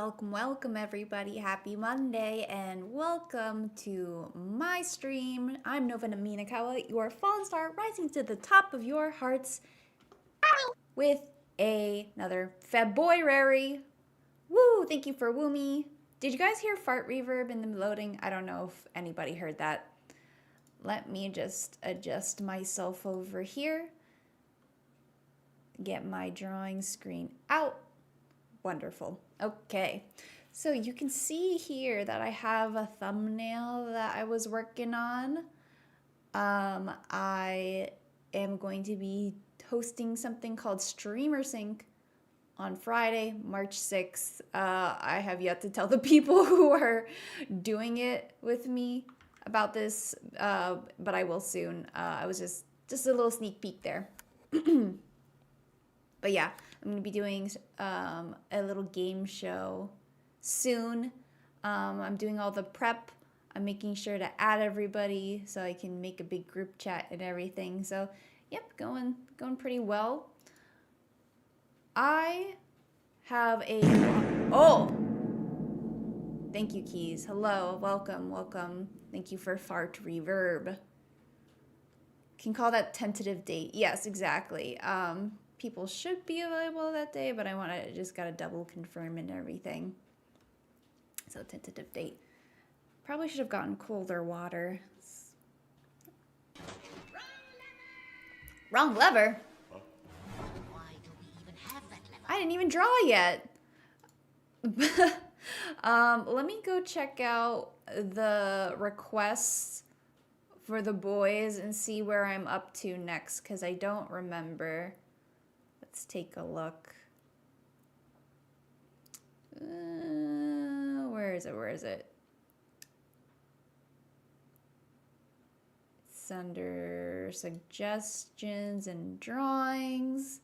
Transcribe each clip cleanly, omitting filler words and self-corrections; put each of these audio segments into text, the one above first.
welcome everybody. Happy Monday and welcome to my stream. I'm Nova Minokawa, your fallen star rising to the top of your hearts with another FeBOYary. Woo, thank you for woo me. Did you guys hear fart reverb in the loading? I don't know if anybody heard that. Let me just adjust myself over here. Get my drawing screen out. Wonderful. Okay, so you can see here that I have a thumbnail that I was working on. I am going to be hosting something called Streamer Sync on Friday, March 6th. I have yet to tell the people who are doing it with me about this, but I will soon. I was just a little sneak peek there. But yeah, I'm going to be doing a little game show soon. I'm doing all the prep. I'm making sure to add everybody so I can make a big group chat and everything. So, yep, going pretty well. I have a... Oh! Thank you, Keys. Hello, welcome. Thank you for fart reverb. Can call that tentative date. Yes, exactly. People should be available that day, but I just gotta double confirm and everything. So tentative date. Probably should have gotten colder water. Wrong lever. Why do we even have that lever? I didn't even draw yet. Let me go check out the requests for the boys and see where I'm up to next, because I don't remember. Let's take a look. Where is it? It's under suggestions and drawings.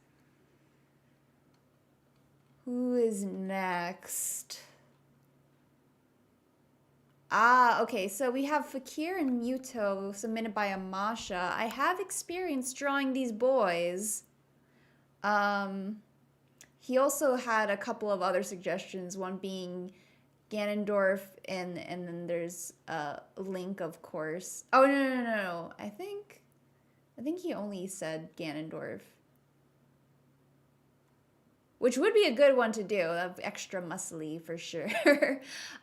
Who is next? Okay, so we have Fakir and Muto submitted by Amasha. I have experience drawing these boys. He also had a couple of other suggestions, one being Ganondorf, and then there's Link, of course. Oh, no. I think he only said Ganondorf. Which would be a good one to do, extra muscly for sure.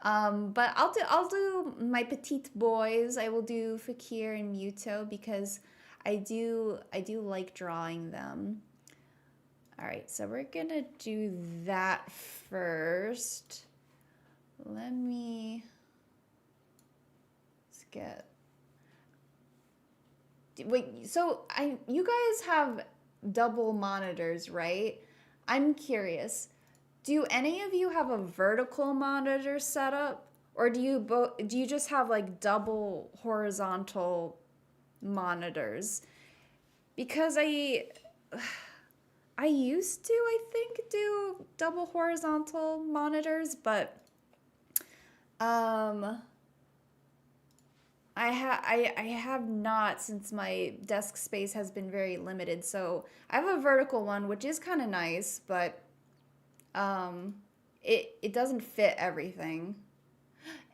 But I'll do my petite boys. I will do Fakir and Muto because I do like drawing them. All right, so we're gonna do that first. Let's get. Wait, so you guys have double monitors, right? I'm curious. Do any of you have a vertical monitor setup, or do you just have like double horizontal monitors? Because I used to, I think, do double horizontal monitors, but I have not, since my desk space has been very limited. So I have a vertical one, which is kind of nice, but it doesn't fit everything.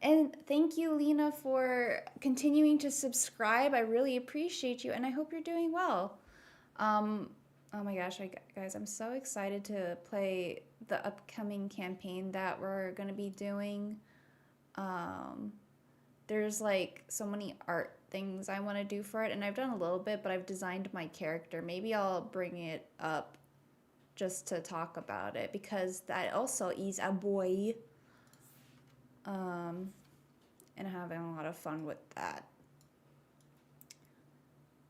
And thank you, Lena, for continuing to subscribe. I really appreciate you, and I hope you're doing well. Oh my gosh, guys, I'm so excited to play the upcoming campaign that we're going to be doing. There's like so many art things I want to do for it, and I've done a little bit, but I've designed my character. Maybe I'll bring it up just to talk about it, because that also is a boy. And having a lot of fun with that.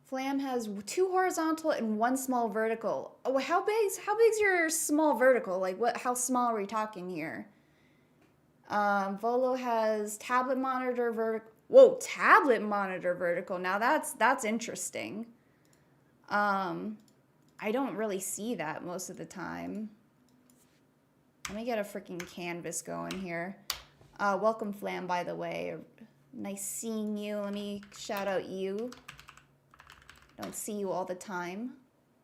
Flam has 2 horizontal and 1 small vertical. Oh, how big's your small vertical? Like how small are we talking here? Volo has tablet monitor vertical. Whoa, tablet monitor vertical. Now that's interesting. I don't really see that most of the time. Let me get a freaking canvas going here. Welcome, Flam, by the way. Nice seeing you. Let me shout out you. Don't see you all the time.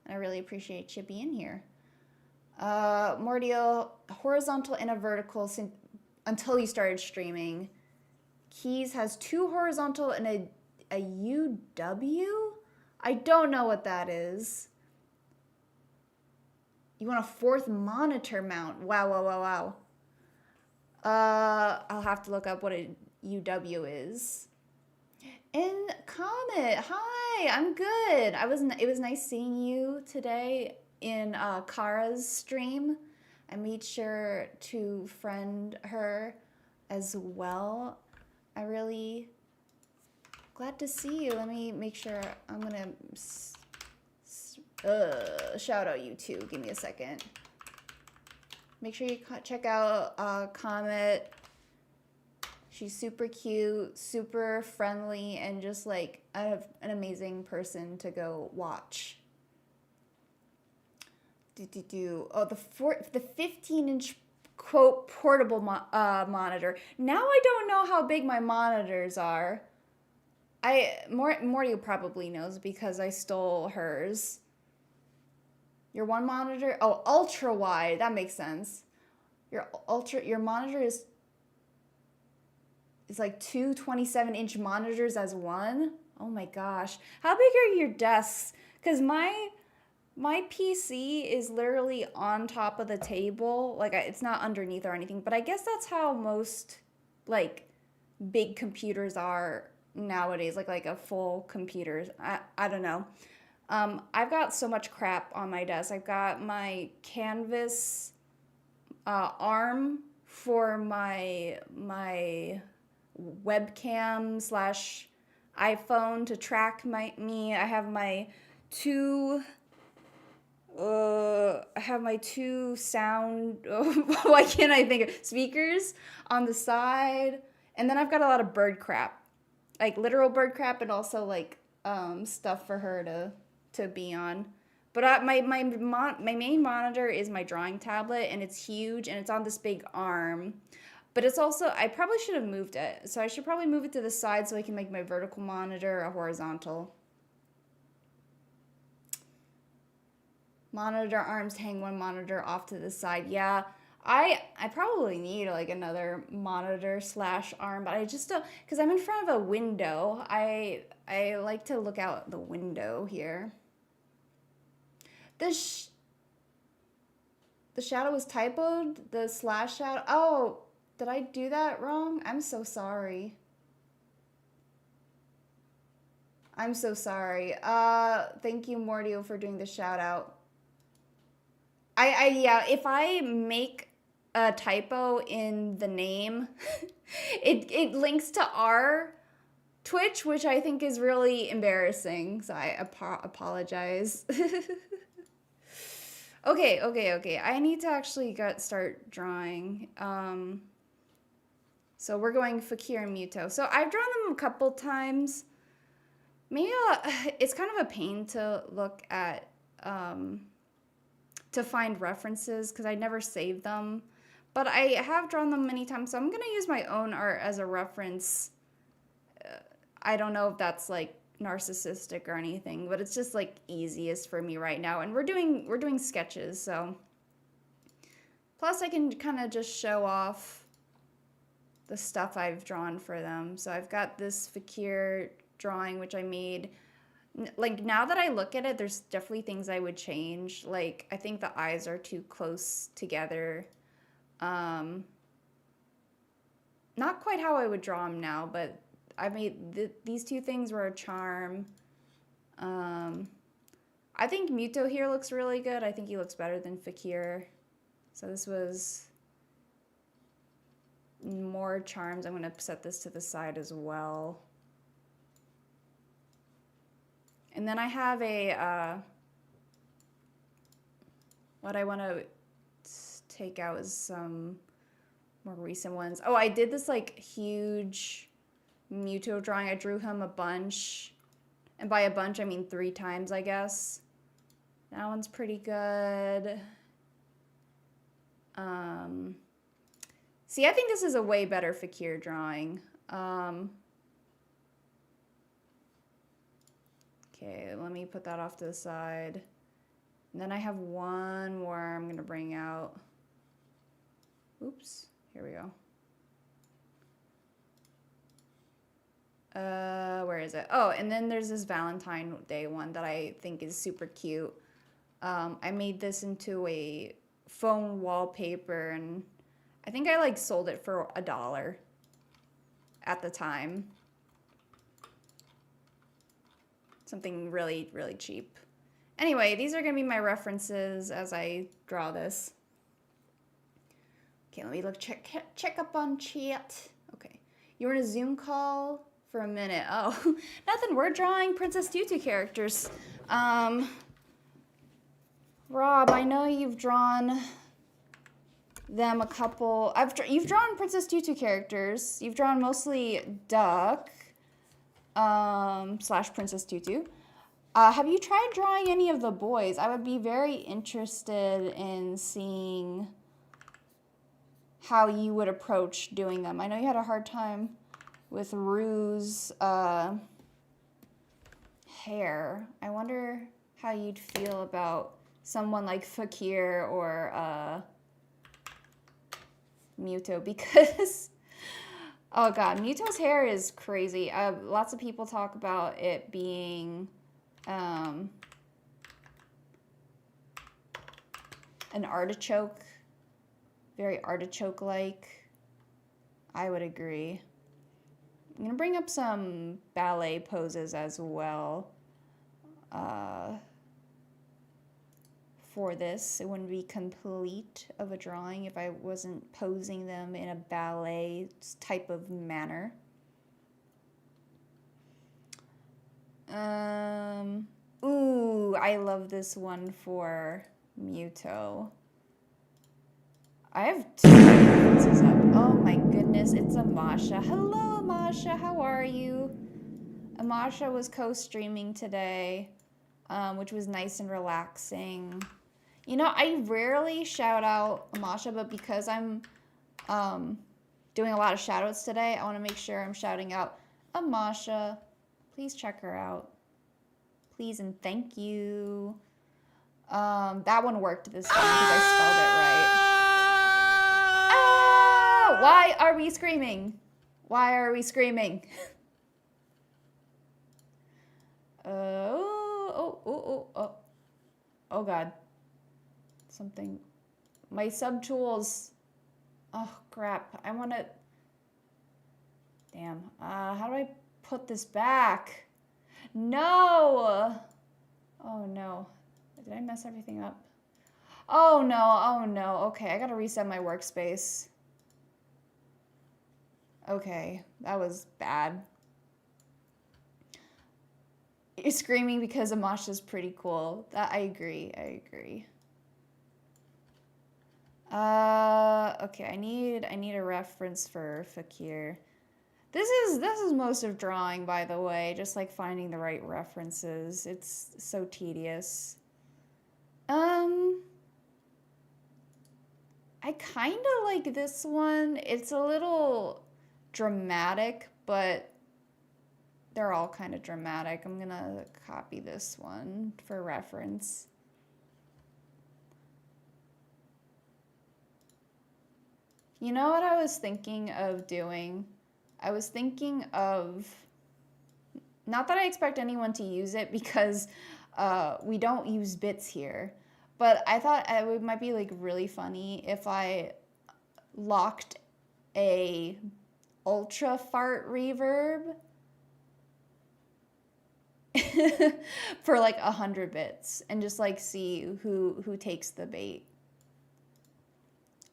I really appreciate you being here. Mordio, horizontal and a vertical until you started streaming. Keys has 2 horizontal and a UW? I don't know what that is. You want a 4th monitor mount. Wow, wow, wow, wow. I'll have to look up what a UW is. And Comet, hi, I'm good. It was nice seeing you today in Kara's stream. I made sure to friend her as well. I really glad to see you. Let me make sure. I'm gonna shout out you too. Give me a second. Make sure you check out Comet. She's super cute, super friendly, and just like an amazing person to go watch. Oh, the 15-inch quote portable monitor. Now I don't know how big my monitors are. Morty probably knows because I stole hers. Your one monitor? Oh, ultra wide. That makes sense. Your monitor is like 2 27-inch monitors as one. Oh my gosh. How big are your desks? Because my PC is literally on top of the table. Like, it's not underneath or anything. But I guess that's how most, like, big computers are nowadays. Like a full computer. I don't know. I've got so much crap on my desk. I've got my canvas arm for my webcam / iPhone to track me. I have my two sound why can't I think of speakers on the side, and then I've got a lot of bird crap, like literal bird crap, and also like stuff for her to be on. But my main monitor is my drawing tablet, and it's huge, and it's on this big arm. But it's also, I probably should have moved it. So I should probably move it to the side so I can make my vertical monitor a horizontal. Monitor arms hang one monitor off to the side. Yeah, I probably need like another monitor / arm, but I just don't, because I'm in front of a window. I like to look out the window here. The shadow was typoed, the / shadow. Oh, did I do that wrong? I'm so sorry. I'm so sorry. Thank you, Mordio, for doing the shout out. Yeah, if I make a typo in the name, it links to our Twitch, which I think is really embarrassing. So I apologize. Okay. I need to actually start drawing. So we're going Fakir and Muto. So I've drawn them a couple times. Maybe it's kind of a pain to look at, to find references because I never saved them. But I have drawn them many times, so I'm going to use my own art as a reference. I don't know if that's like narcissistic or anything, but it's just like easiest for me right now. And we're doing sketches, so plus I can kind of just show off the stuff I've drawn for them. So I've got this Fakir drawing which I made. Like, now that I look at it, there's definitely things I would change. Like, I think the eyes are too close together. Not quite how I would draw them now, but I made these two things were a charm. I think Muto here looks really good. I think he looks better than Fakir. So this was more charms. I'm going to set this to the side as well. And then I have a, what I want to take out is some more recent ones. Oh, I did this like huge Muto drawing. I drew him a bunch. And by a bunch, I mean 3 times, I guess. That one's pretty good. See, I think this is a way better Fakir drawing. Okay, let me put that off to the side. And then I have one more I'm going to bring out. Oops, here we go. Where is it? Oh, and then there's this Valentine Day one that I think is super cute. I made this into a phone wallpaper, and I think I like sold it for $1 at the time. Something really, really cheap. Anyway, these are gonna be my references as I draw this. Okay, let me look, check up on chat. Okay, you were in a Zoom call for a minute. Oh, nothing, we're drawing Princess Tutu characters. Rob, I know you've drawn them a couple, you've drawn Princess Tutu characters. You've drawn mostly Duck, / Princess Tutu. Have you tried drawing any of the boys? I would be very interested in seeing how you would approach doing them. I know you had a hard time with Rue's hair. I wonder how you'd feel about someone like Fakir or Muto, because oh god, Muto's hair is crazy. Lots of people talk about it being an artichoke, very artichoke-like. I would agree. I'm gonna bring up some ballet poses as well for this. It wouldn't be complete of a drawing if I wasn't posing them in a ballet type of manner. Ooh, I love this one for Muto. I have 2 references up. Oh my goodness, it's Amasha. Hello, Amasha, how are you? Amasha was co-streaming today, which was nice and relaxing. You know, I rarely shout out Amasha, but because I'm doing a lot of shout-outs today, I want to make sure I'm shouting out Amasha. Please check her out. Please and thank you. That one worked this time because I spelled it right. Ah! Why are we screaming? Why are we screaming? Oh god. Something. My subtools. Oh crap. I want to. Damn. How do I put this back? No! Oh no. Did I mess everything up? Oh no. Okay, I gotta reset my workspace. Okay, that was bad. You're screaming because Amasha's pretty cool. I agree. Okay, I need a reference for Fakir. This is most of drawing, by the way, just like finding the right references. It's so tedious. I kind of like this one. It's a little dramatic, but they're all kind of dramatic. I'm gonna copy this one for reference. You know what I was thinking of doing? I was thinking of, not that I expect anyone to use it because we don't use bits here, but I thought it might be like really funny if I locked a ultra fart reverb for like 100 bits and just like see who takes the bait.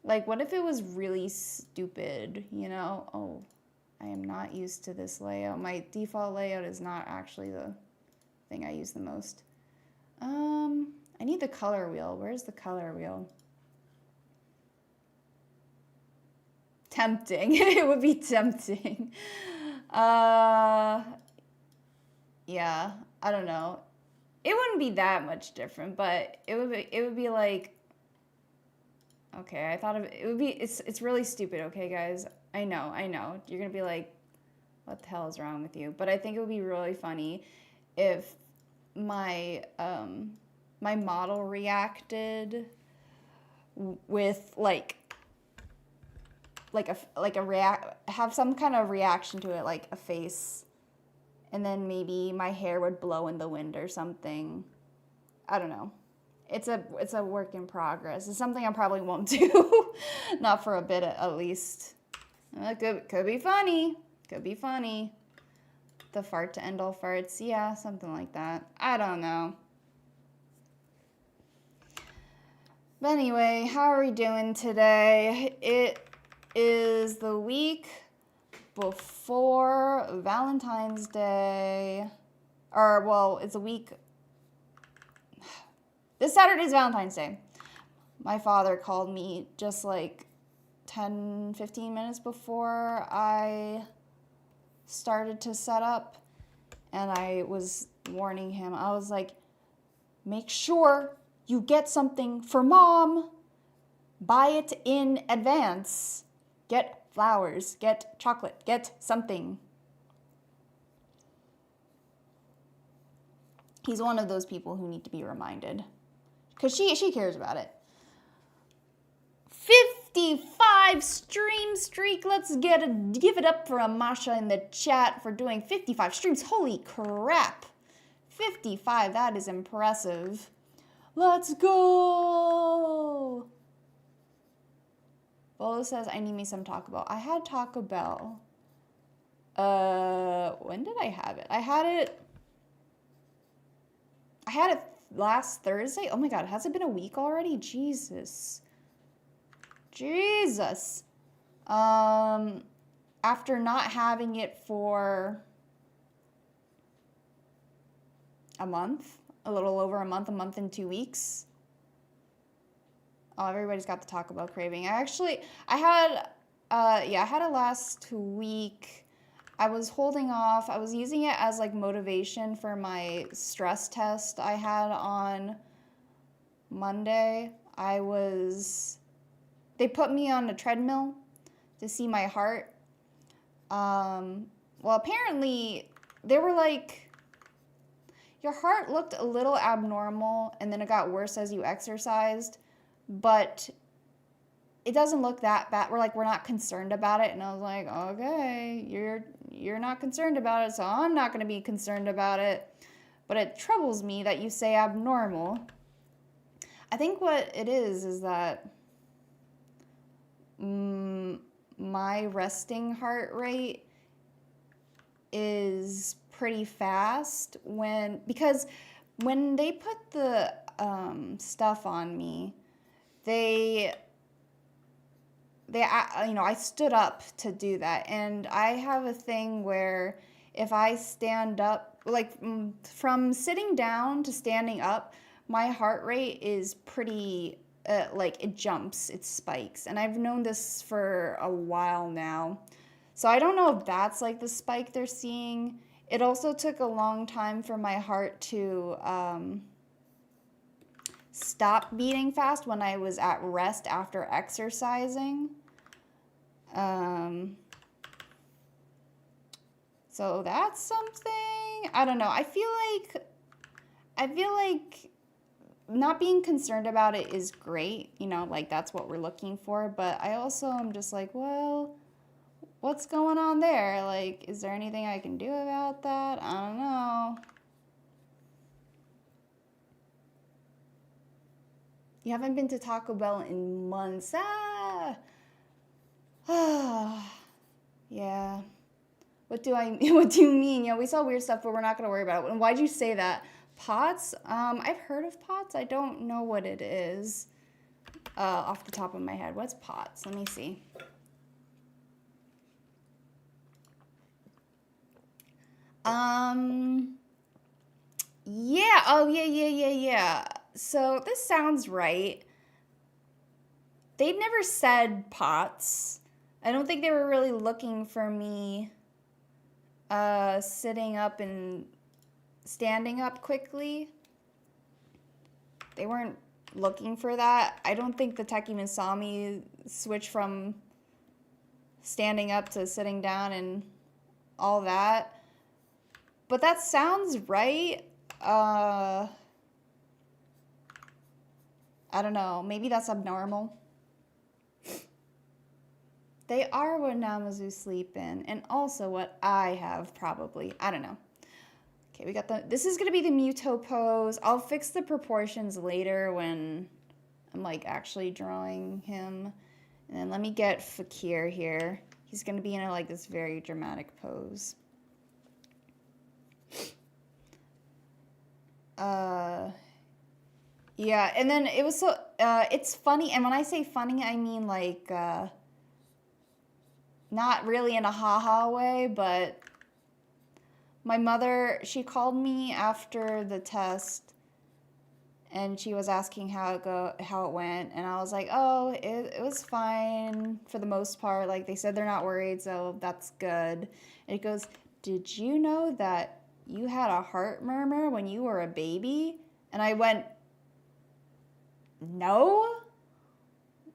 Like, what if it was really stupid, you know? Oh, I am not used to this layout. My default layout is not actually the thing I use the most. I need the color wheel. Where's the color wheel? Tempting. It would be tempting. Yeah, I don't know. It wouldn't be that much different, but it would be like, okay, I thought of it would be, it's really stupid, okay, guys? I know. You're gonna be like, what the hell is wrong with you? But I think it would be really funny if my my model reacted with have some kind of reaction to it, like a face and then maybe my hair would blow in the wind or something. I don't know. It's a work in progress. It's something I probably won't do. Not for a bit at least. Could be funny. Could be funny. The fart to end all farts. Yeah, something like that. I don't know. But anyway, how are we doing today? It is the week before Valentine's Day. Or, well, it's a week. This Saturday is Valentine's Day. My father called me just like 10, 15 minutes before I started to set up. And I was warning him. I was like, make sure you get something for Mom. Buy it in advance. Get flowers. Get chocolate. Get something. He's one of those people who need to be reminded. Because she cares about it. 55 stream streak. Let's give it up for Amasha in the chat for doing 55 streams. Holy crap. 55, that is impressive. Let's go. Bolo says, I need me some Taco Bell. I had Taco Bell. When did I have it? I had it last Thursday. Oh my God, has it been a week already? Jesus. After not having it for a month, a little over a month and 2 weeks. Oh, everybody's got the Taco Bell craving. I had it last week. I was holding off. I was using it as like motivation for my stress test I had on Monday. They put me on a treadmill to see my heart. Well, apparently they were like, your heart looked a little abnormal and then it got worse as you exercised, but it doesn't look that bad. We're not concerned about it. And I was like, okay, you're not concerned about it, so I'm not going to be concerned about it. But it troubles me that you say abnormal. I think what it is that my resting heart rate is pretty fast because when they put the stuff on me, I stood up to do that, and I have a thing where if I stand up, like from sitting down to standing up, my heart rate is pretty, it jumps, it spikes, and I've known this for a while now. So I don't know if that's like the spike they're seeing. It also took a long time for my heart to stop beating fast when I was at rest after exercising. So that's something. I don't know. I feel like not being concerned about it is great. Like that's what we're looking for. But I also am just like, well, what's going on there? Like, is there anything I can do about that? I don't know. You haven't been to Taco Bell in months. Yeah. What do you mean? We saw weird stuff, but we're not going to worry about it. And why'd you say that? Pots? I've heard of pots. I don't know what it is off the top of my head. What's pots? Let me see. Yeah. Oh, yeah. So this sounds right. They'd never said pots. I don't think they were really looking for me sitting up and standing up quickly. They weren't looking for that. I don't think the tech even saw me switch from standing up to sitting down and all that. But that sounds right. I don't know. Maybe that's abnormal. They are what Namazu sleep in, and also what I have probably. I don't know. Okay, we got this is gonna be the Muto pose. I'll fix the proportions later when I'm like actually drawing him. And then let me get Fakir here. He's gonna be in like this very dramatic pose. Yeah, and then it was so, it's funny, and when I say funny, I mean like, not really in a haha way, but my mother, she called me after the test, and she was asking how it went, and I was like, oh, it was fine for the most part. Like, they said they're not worried, so that's good. And it goes, did you know that you had a heart murmur when you were a baby? And I went, no?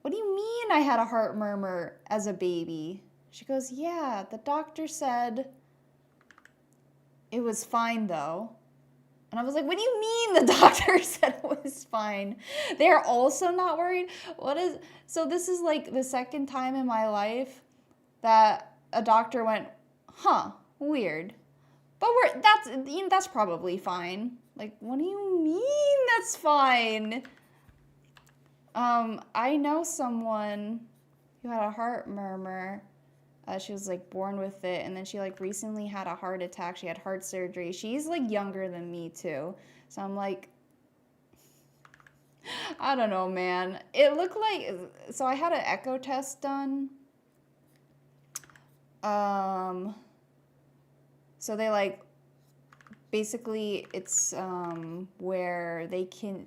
What do you mean I had a heart murmur as a baby? She goes, yeah, the doctor said it was fine though. And I was like, what do you mean the doctor said it was fine? They're also not worried? So this is like the second time in my life that a doctor went, huh, weird. But that's probably fine. Like, what do you mean that's fine? I know someone who had a heart murmur. She was like born with it, and then she like recently had a heart attack. She had heart surgery. She's like younger than me too. So I'm like, I don't know, man. It looked like, so I had an echo test done. So they like, basically it's where they can,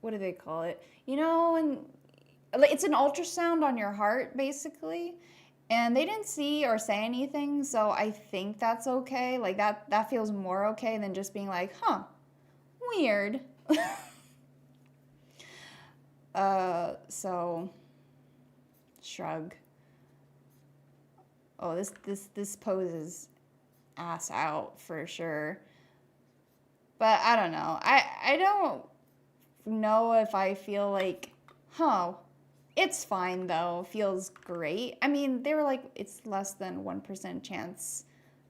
what do they call it? You know, and it's an ultrasound on your heart, basically. And they didn't see or say anything, so I think that's okay. Like, that feels more okay than just being like, huh, weird. So, shrug. Oh, this pose is ass out for sure. But I don't know. I don't know if I feel like, huh, it's fine though, feels great. I mean, they were like, it's less than 1% chance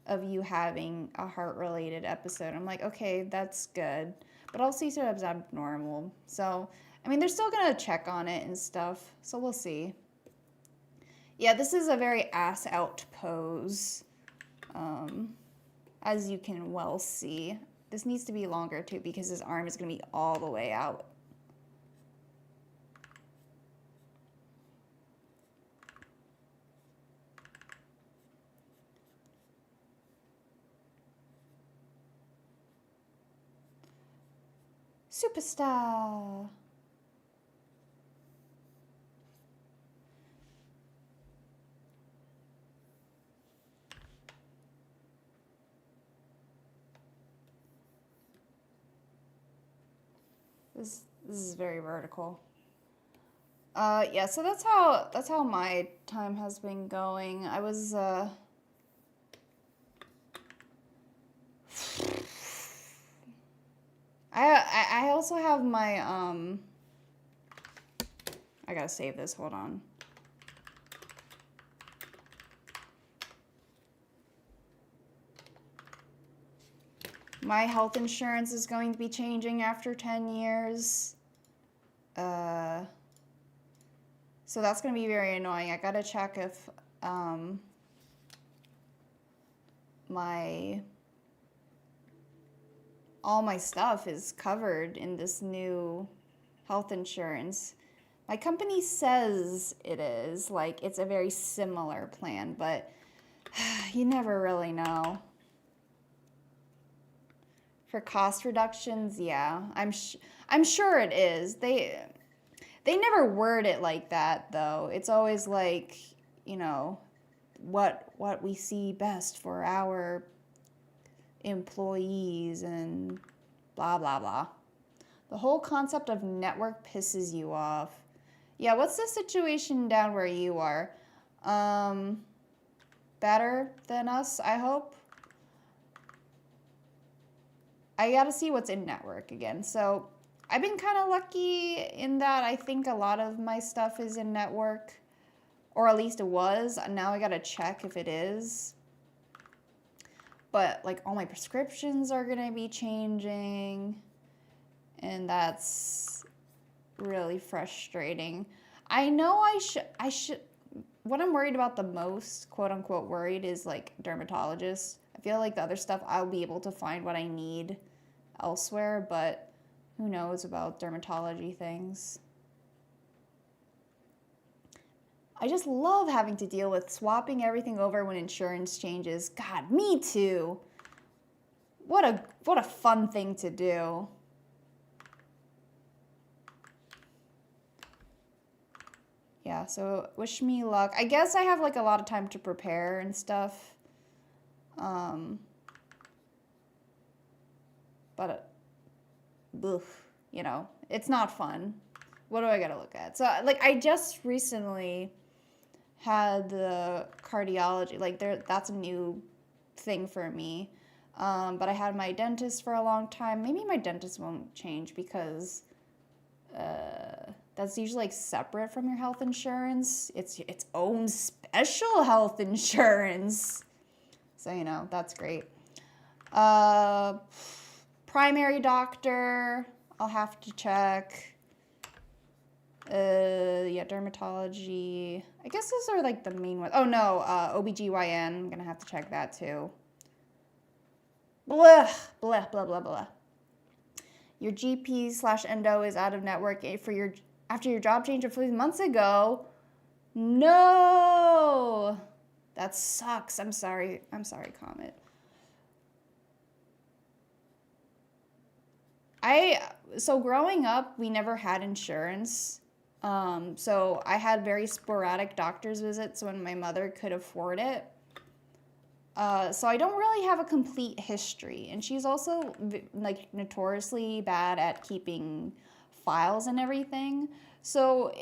of you having a heart-related episode. I'm like, okay, that's good. But also you said it was abnormal. So, I mean, they're still gonna check on it and stuff. So we'll see. Yeah, this is a very ass-out pose. As you can well see. This needs to be longer too because his arm is gonna be all the way out. Superstar. This is very vertical. Yeah, so that's how my time has been going. I was I also have my I gotta save this, hold on. My health insurance is going to be changing after 10 years. So that's going to be very annoying. I gotta check if all my stuff is covered in this new health insurance. My company says it is, like it's a very similar plan, but you never really know. For cost reductions, yeah, I'm sure it is. They never word it like that though. It's always like, you know, what we see best for our employees and blah blah blah. The whole concept of network pisses you off. Yeah, what's the situation down where you are? Better than us, I hope. I gotta see what's in network again. So I've been kind of lucky in that I think a lot of my stuff is in network, or at least it was. Now I gotta check if it is. but like all my prescriptions are gonna be changing, and that's really frustrating. I know I should, what I'm worried about the most, quote unquote worried, is like dermatologists. I feel like the other stuff I'll be able to find what I need elsewhere, but who knows about dermatology things. I just love having to deal with swapping everything over when insurance changes. God, me too. What a fun thing to do. Yeah, so wish me luck. I guess I have like a lot of time to prepare and stuff. But you know, it's not fun. What do I gotta look at? So like I just recently had the cardiology, like that's a new thing for me. But I had my dentist for a long time. Maybe my dentist won't change because that's usually like separate from your health insurance. It's its own special health insurance. So, you know, that's great. Primary doctor, I'll have to check. Yeah, dermatology. I guess those are like the main ones. Oh no, OBGYN, I'm gonna have to check that too. Blah, blah, blah, blah, blah. Your GP/endo is out of network after your job change a few months ago. No, that sucks. I'm sorry, Comet. So growing up, we never had insurance. So I had very sporadic doctor's visits when my mother could afford it. So I don't really have a complete history. And she's also like notoriously bad at keeping files and everything. So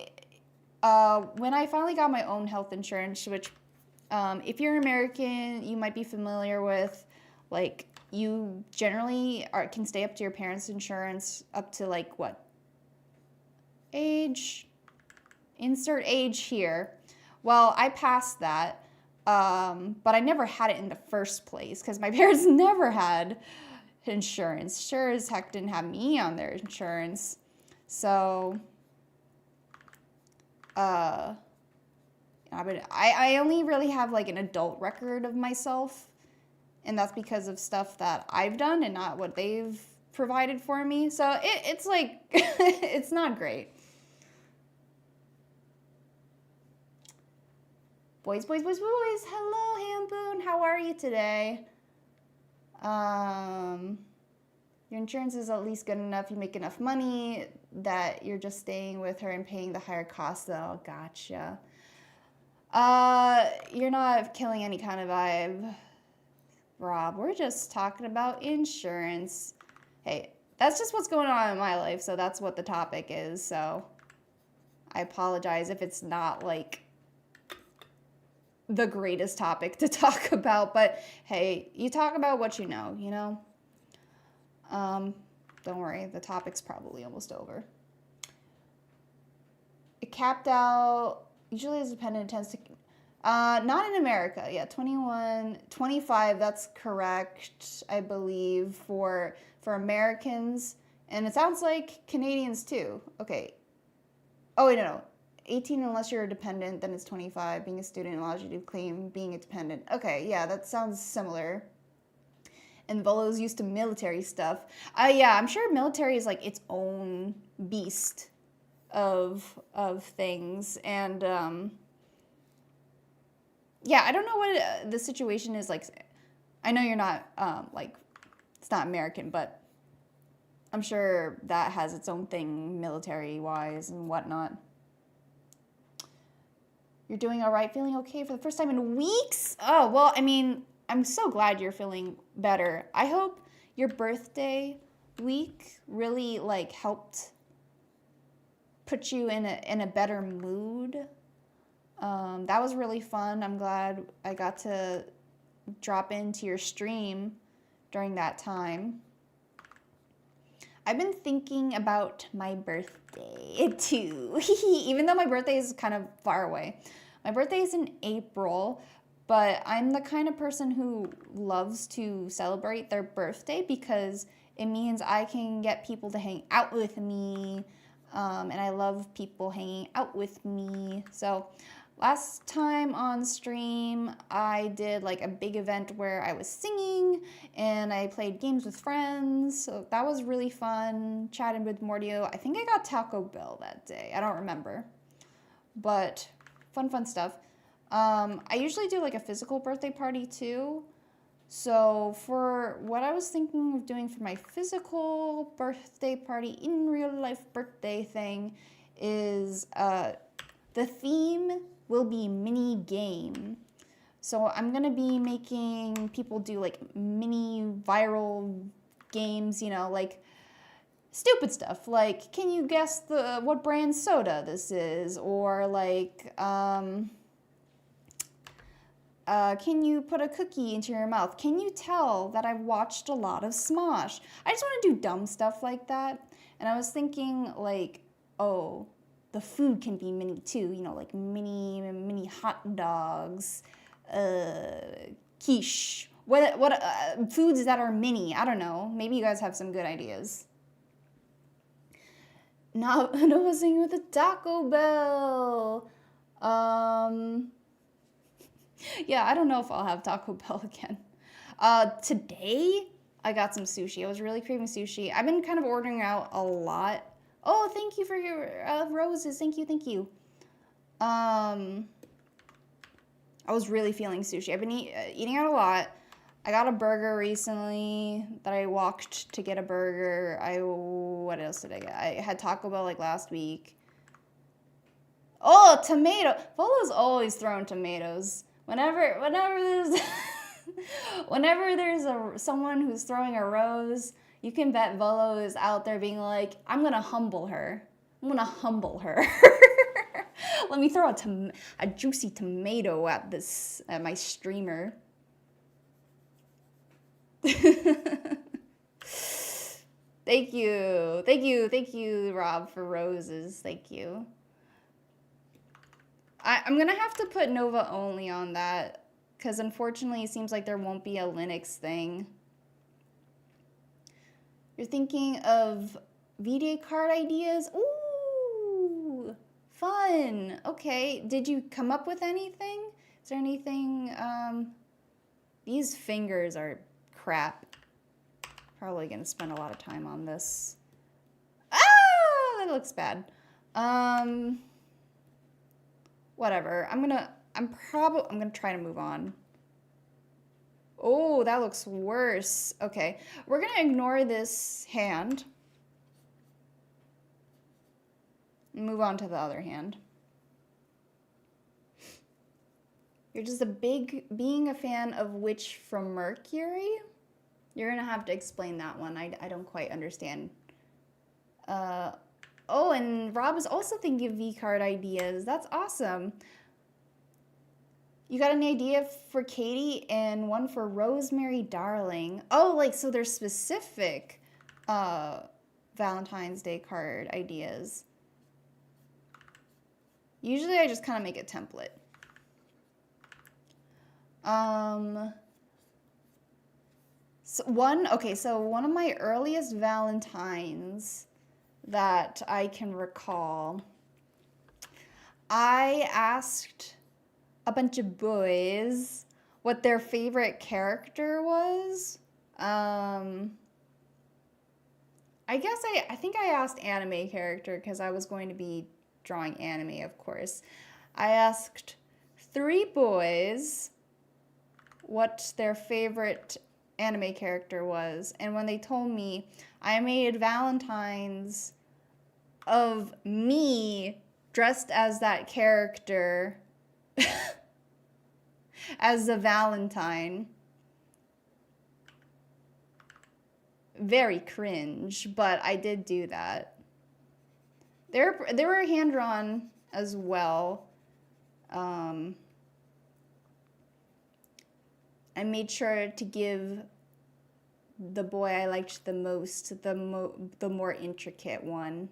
when I finally got my own health insurance, which if you're American, you might be familiar with, like you generally can stay up to your parents' insurance up to like what? Age? Insert age here. Well, I passed that. But I never had it in the first place because my parents never had insurance. Sure as heck didn't have me on their insurance. So, I only really have like an adult record of myself, and that's because of stuff that I've done and not what they've provided for me. So it's like, it's not great. Boys. Hello, Hamboon. How are you today? Your insurance is at least good enough. You make enough money that you're just staying with her and paying the higher cost, though. Gotcha. You're not killing any kind of vibe, Rob. We're just talking about insurance. Hey, that's just what's going on in my life, so that's what the topic is. So I apologize if it's not like the greatest topic to talk about, but hey, you talk about what you know? Don't worry, the topic's probably almost over. It capped out, usually as dependent tends to, not in America, yeah, 21, 25, that's correct, I believe, for Americans, and it sounds like Canadians too. Okay, oh, wait, no. 18 unless you're a dependent, then it's 25. Being a student allows you to claim being a dependent. Okay, yeah, that sounds similar. And Volo's used to military stuff. Yeah, I'm sure military is like its own beast of things. And yeah, I don't know what the situation is like. I know you're not like, it's not American, but I'm sure that has its own thing military-wise and whatnot. You're doing all right, feeling okay for the first time in weeks? Oh, well, I mean, I'm so glad you're feeling better. I hope your birthday week really like helped put you in a better mood. That was really fun. I'm glad I got to drop into your stream during that time. I've been thinking about my birthday too, even though my birthday is kind of far away. My birthday is in April, but I'm the kind of person who loves to celebrate their birthday because it means I can get people to hang out with me, and I love people hanging out with me. So last time on stream, I did like a big event where I was singing and I played games with friends. So that was really fun. Chatted with Mordio. I think I got Taco Bell that day. I don't remember. But fun stuff. I usually do like a physical birthday party too. So for what I was thinking of doing for my physical birthday party, in real life birthday thing, is the theme will be mini game. So I'm gonna be making people do like mini viral games, you know, like stupid stuff. Like, can you guess what brand soda this is? Or like, can you put a cookie into your mouth? Can you tell that I've watched a lot of Smosh? I just want to do dumb stuff like that. And I was thinking like, oh, the food can be mini too, you know, like mini hot dogs, quiche. What foods that are mini? I don't know. Maybe you guys have some good ideas. Now, Nova singing with the Taco Bell. Yeah, I don't know if I'll have Taco Bell again. Today, I got some sushi. I was really craving sushi. I've been kind of ordering out a lot. Oh, thank you for your roses. Thank you. I was really feeling sushi. I've been eating out a lot. I got a burger recently that I walked to get a burger. What else did I get? I had Taco Bell like last week. Oh, tomato. Volo's always throwing tomatoes. Whenever there's someone who's throwing a rose, you can bet Volo is out there being like, I'm gonna humble her. Let me throw a juicy tomato at my streamer. Thank you, Rob, for roses. Thank you. I'm gonna have to put Nova only on that, because unfortunately it seems like there won't be a Linux thing. You're thinking of VDA card ideas? Ooh, fun. Okay, did you come up with anything? Is there anything, these fingers are crap. Probably gonna spend a lot of time on this. Ah, that looks bad. Whatever. I'm gonna try to move on. Oh, that looks worse. Okay, we're gonna ignore this hand. Move on to the other hand. You're just being a fan of which from Mercury? You're gonna have to explain that one. I don't quite understand. Oh, and Rob is also thinking of V-card ideas. That's awesome. You got an idea for Katie and one for Rosemary Darling. Oh, like, so there's specific Valentine's Day card ideas. Usually I just kind of make a template. So one of my earliest Valentines that I can recall, I asked a bunch of boys what their favorite character was. I think I asked anime character because I was going to be drawing anime, of course. I asked 3 boys what their favorite anime character was, and when they told me, I made Valentines of me dressed as that character as a Valentine. Very cringe, but I did do that. They were hand-drawn as well. I made sure to give the boy I liked the most the more intricate one.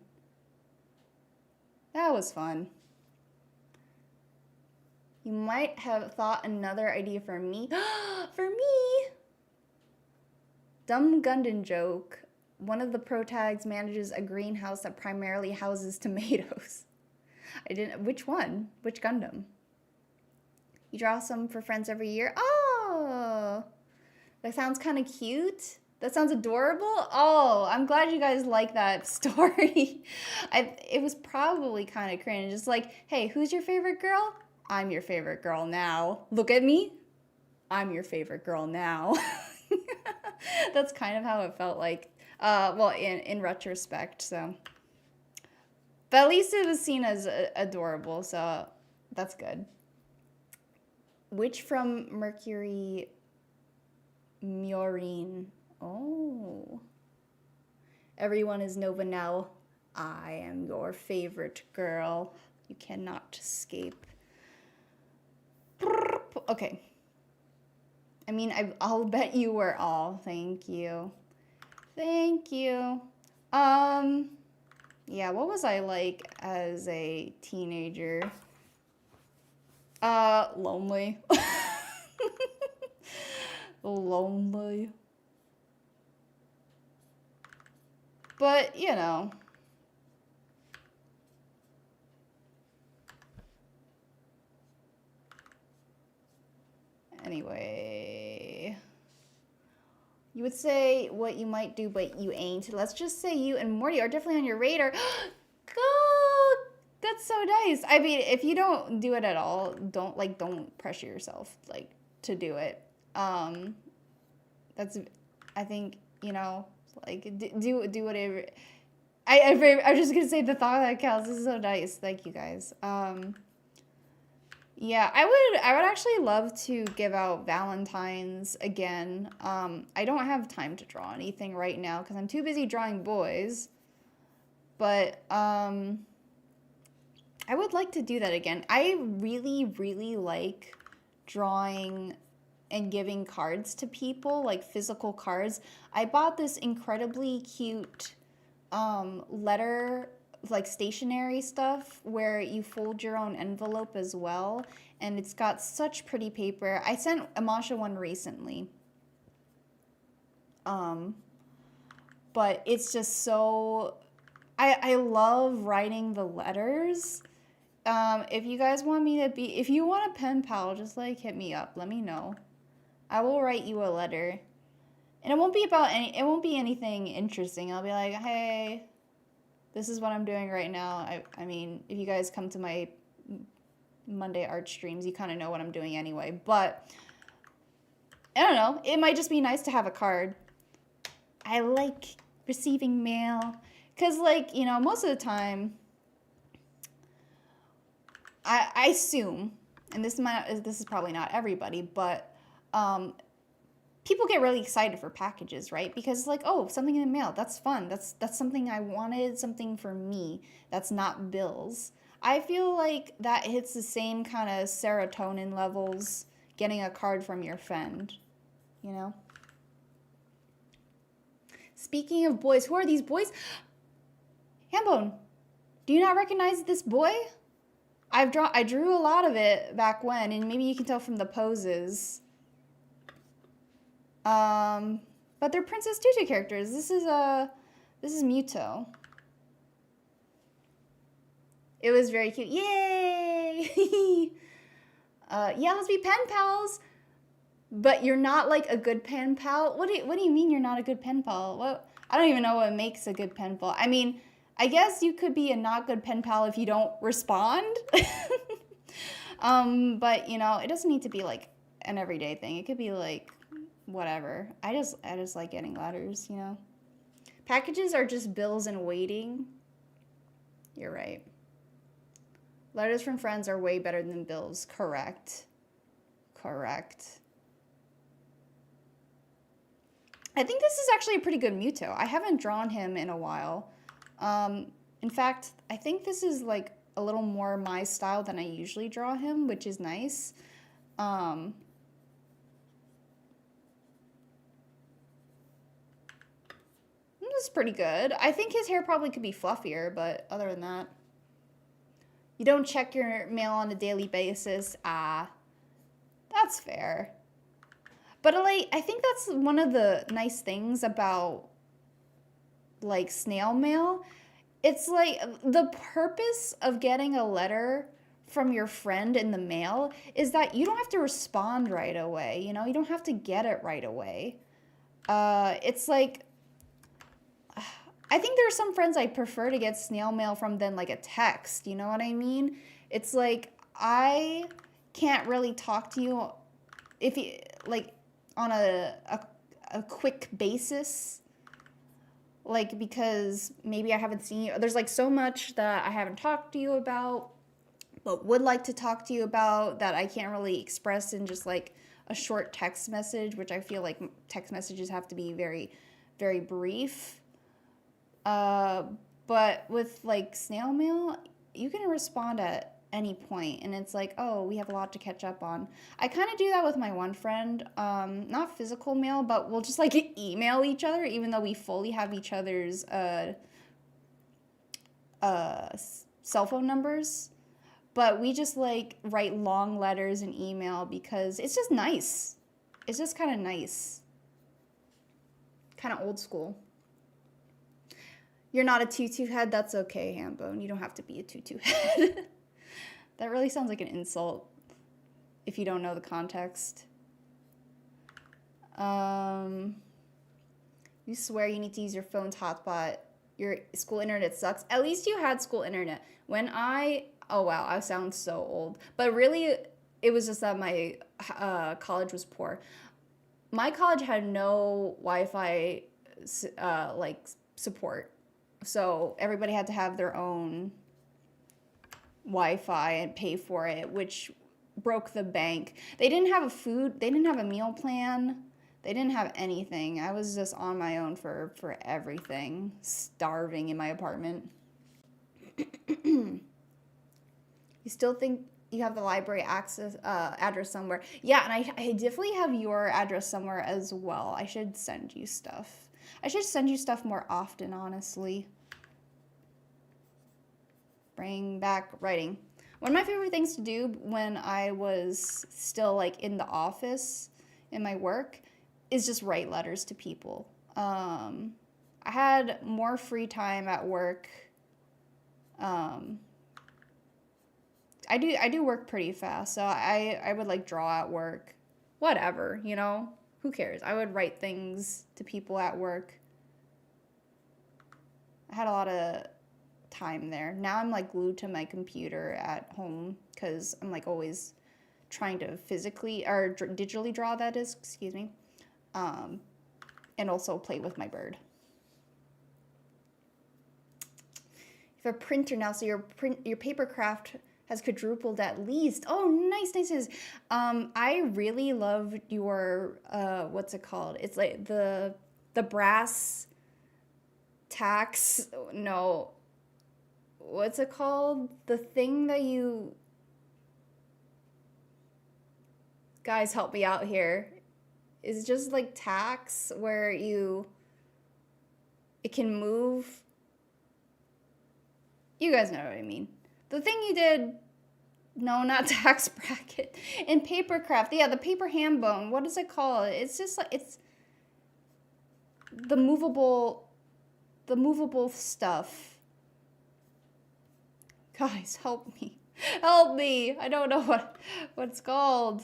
That was fun. You might have thought another idea for me. For me! Dumb Gundam joke. One of the protags manages a greenhouse that primarily houses tomatoes. I didn't. Which one? Which Gundam? You draw some for friends every year? Oh! That sounds kind of cute. That sounds adorable. Oh, I'm glad you guys like that story. It was probably kind of cringe. It's like, hey, who's your favorite girl? I'm your favorite girl now. Look at me. I'm your favorite girl now. That's kind of how it felt like. Well, in retrospect, so. But at least it was seen as adorable, so that's good. Which from Mercury Murine? Oh. Everyone is Nova now. I am your favorite girl. You cannot escape. Okay. I mean, I'll bet you were all. Thank you. Thank you. Yeah, what was I like as a teenager? Lonely. Lonely. But, you know. Anyway. You would say what you might do, but you ain't. Let's just say you and Morty are definitely on your radar. Go! That's so nice. I mean, if you don't do it at all, don't pressure yourself, to do it. That's, I think, you know, do whatever. I'm just gonna say the thought that counts. This is so nice. Thank you guys. Yeah, I would actually love to give out Valentines again. I don't have time to draw anything right now because I'm too busy drawing boys. But I would like to do that again. I really, really like drawing and giving cards to people, like physical cards. I bought this incredibly cute letter, like stationery stuff where you fold your own envelope as well, and it's got such pretty paper. I sent Amasha one recently, but it's just so I love writing the letters. If you guys want me to be, if you want a pen pal, just hit me up, let me know. I will write you a letter, and it won't be about it won't be anything interesting. I'll be like, hey, this is what I'm doing right now. I mean, if you guys come to my Monday art streams, you kind of know what I'm doing anyway. But, I don't know. It might just be nice to have a card. I like receiving mail. Because, you know, most of the time, I assume, and this is probably not everybody, but people get really excited for packages, right? Because oh, something in the mail, that's fun. That's something I wanted, something for me. That's not bills. I feel like that hits the same kind of serotonin levels getting a card from your friend, you know? Speaking of boys, who are these boys? Hambone, do you not recognize this boy? I drew a lot of it back when, and maybe you can tell from the poses. But they're Princess Tutu characters. This is Muto. It was very cute. Yay! Yeah, let's be pen pals. But you're not a good pen pal. What do you mean you're not a good pen pal? What? I don't even know what makes a good pen pal. I mean, I guess you could be a not good pen pal if you don't respond. But you know, it doesn't need to be an everyday thing. It could be whatever. I just like getting letters, you know. Packages are just bills in waiting. You're right. Letters from friends are way better than bills. Correct. I think this is actually a pretty good Muto. I haven't drawn him in a while. In fact, I think this is a little more my style than I usually draw him, which is nice. This is pretty good. I think his hair probably could be fluffier, but other than that. You don't check your mail on a daily basis. Ah, that's fair. But like, I think that's one of the nice things about like snail mail. It's like the purpose of getting a letter from your friend in the mail is that you don't have to respond right away. You know, you don't have to get it right away. It's like, I think there are some friends I prefer to get snail mail from than like a text. You know what I mean? It's like, I can't really talk to you if you like on a quick basis, like, because maybe I haven't seen you. There's like so much that I haven't talked to you about, but would like to talk to you about that I can't really express in just like a short text message, which I feel like text messages have to be very, very brief. But with like snail mail, you can respond at any point, and it's like, oh, we have a lot to catch up on. I kind of do that with my one friend, not physical mail, but we'll just like email each other, even though we fully have each other's cell phone numbers. But we just like write long letters and email because it's just nice. It's just kind of nice. Kind of old school. You're not a tutu head? That's okay, Hambone. You don't have to be a tutu head. That really sounds like an insult if you don't know the context. You swear you need to use your phone's hotspot. Your school internet sucks. At least you had school internet. Oh wow, I sound so old. But really, it was just that my college was poor. My college had no Wi-Fi like support. So everybody had to have their own Wi-Fi and pay for it, which broke the bank. They didn't have a meal plan. They didn't have anything. I was just on my own for everything, starving in my apartment. You still think you have the library address somewhere? Yeah, and I definitely have your address somewhere as well. I should send you stuff. I should send you stuff more often, honestly. Bring back writing. One of my favorite things to do when I was still like in the office in my work is just write letters to people. I had more free time at work. I do work pretty fast, so I would like draw at work. Whatever, you know? Who cares? I would write things to people at work. I had a lot of time there. Now I'm like glued to my computer at home because I'm like always trying to physically or digitally draw, that is, excuse me, and also play with my bird. You have a printer now, so your paper craft has quadrupled at least. Oh, nice. I really loved your what's it called? It's like the brass tacks. No, what's it called? The thing that you guys help me out here. Is just like tacks where it can move. You guys know what I mean. The thing you did, no, not tax bracket, in paper craft. Yeah, the paper ham bone. What is it called? It's just like, it's the movable stuff. Guys, help me. Help me. I don't know what it's called.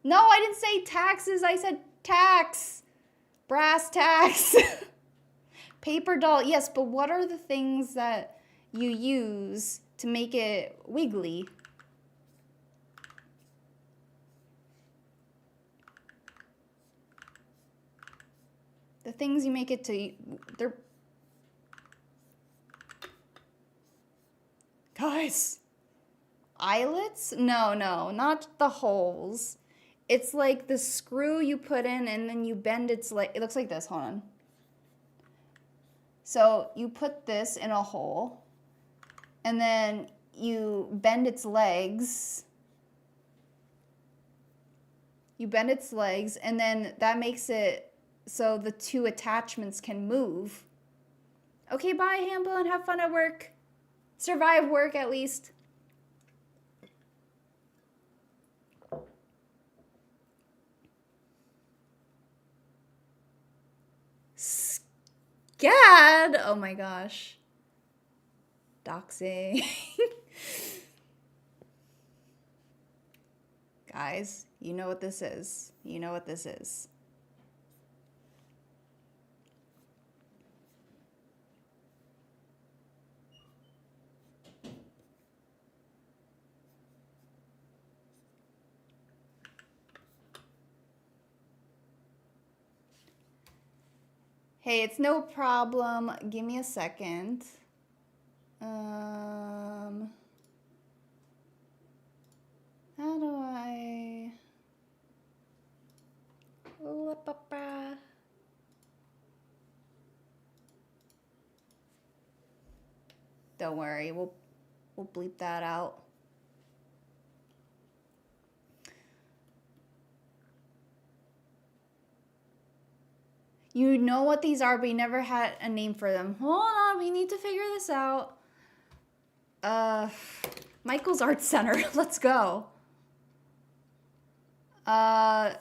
No, I didn't say taxes. I said tax. Brass tacks. Paper doll. Yes, but what are the things that you use to make it wiggly? The things you make it to, they're... Guys. Eyelets? No, not the holes. It's like the screw you put in and then you bend its leg. It looks like this. Hold on. So you put this in a hole and then you bend its legs. You bend its legs and then that makes it so the two attachments can move. Okay, bye, Hambo, and have fun at work. Survive work at least. Gad! Oh my gosh. Doxing. Guys, you know what this is. You know what this is. Hey, it's no problem. Give me a second. How do I... Don't worry, we'll bleep that out. You know what these are, but you never had a name for them. Hold on, we need to figure this out. Michael's Art Center. Let's go. But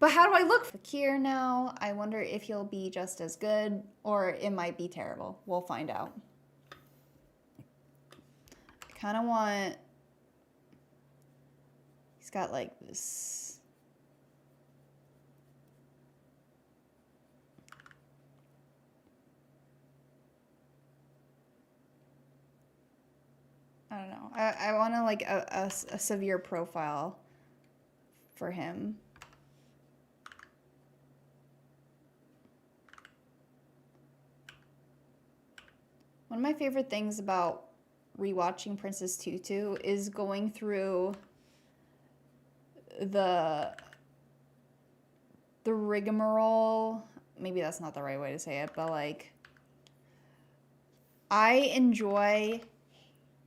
how do I look for Kier now? I wonder if he'll be just as good, or it might be terrible. We'll find out. I kind of want... He's got like this... I don't know. I want to like a severe profile for him. One of my favorite things about rewatching Princess Tutu is going through the rigmarole. Maybe that's not the right way to say it, but like I enjoy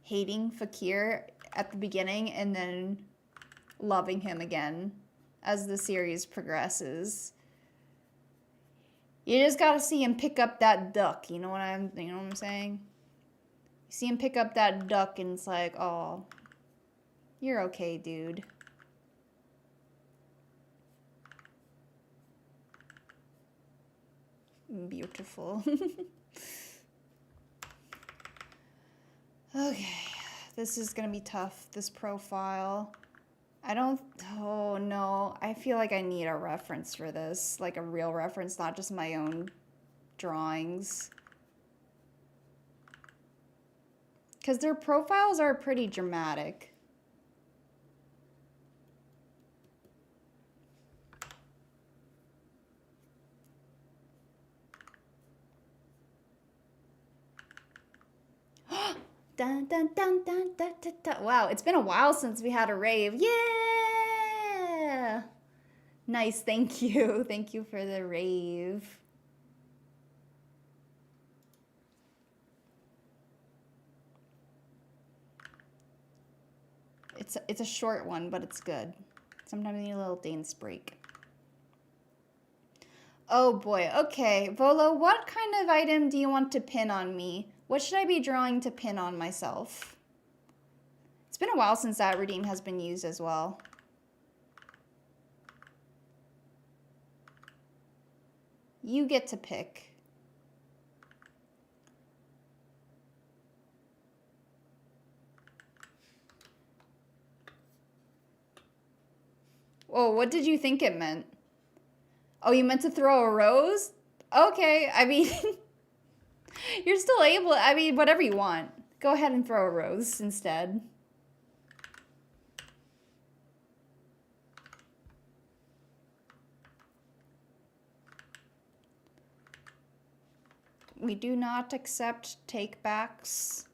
hating Fakir at the beginning and then loving him again as the series progresses. You just gotta see him pick up that duck, you know what I'm saying? You see him pick up that duck and it's like, oh, you're okay, dude. Beautiful. Okay, this is gonna be tough, this profile. Oh no, I feel like I need a reference for this, like a real reference, not just my own drawings. Because their profiles are pretty dramatic. Dun, dun, dun, dun, dun, dun, dun. Wow, it's been a while since we had a rave. Yeah! Nice, thank you. Thank you for the rave. It's a short one, but it's good. Sometimes you need a little dance break. Oh boy, okay. Volo, what kind of item do you want to pin on me? What should I be drawing to pin on myself? It's been a while since that redeem has been used as well. You get to pick. Whoa, what did you think it meant? Oh, you meant to throw a rose? Okay, I mean, you're still able, I mean, whatever you want. Go ahead and throw a rose instead. We do not accept take-backs.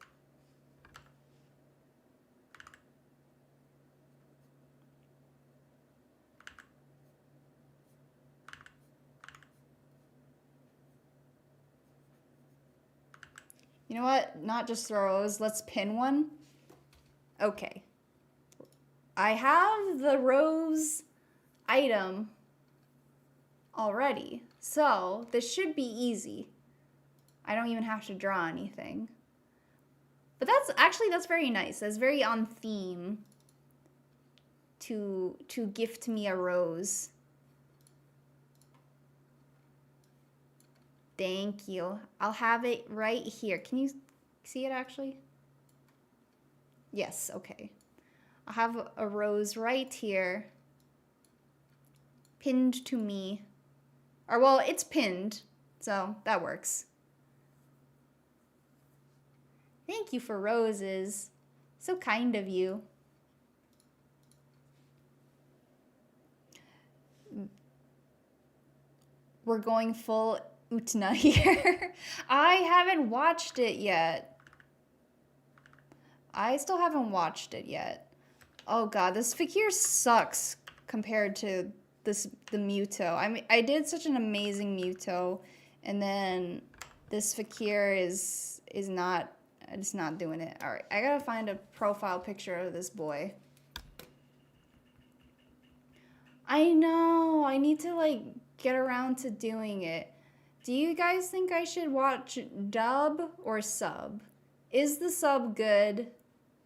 You know what? Not just throws. Let's pin one. Okay. I have the rose item already. So this should be easy. I don't even have to draw anything. But that's very nice. That's very on theme to gift me a rose. Thank you. I'll have it right here. Can you see it actually? Yes, okay. I'll have a rose right here. Pinned to me. Or, well, it's pinned, so that works. Thank you for roses. So kind of you. We're going full Utna here. I haven't watched it yet. I still haven't watched it yet. Oh god, this FeBOYare sucks compared to the Muto. I mean, I did such an amazing Muto, and then this FeBOYare is not. It's not doing it. All right, I gotta find a profile picture of this boy. I know. I need to like get around to doing it. Do you guys think I should watch dub or sub? Is the sub good,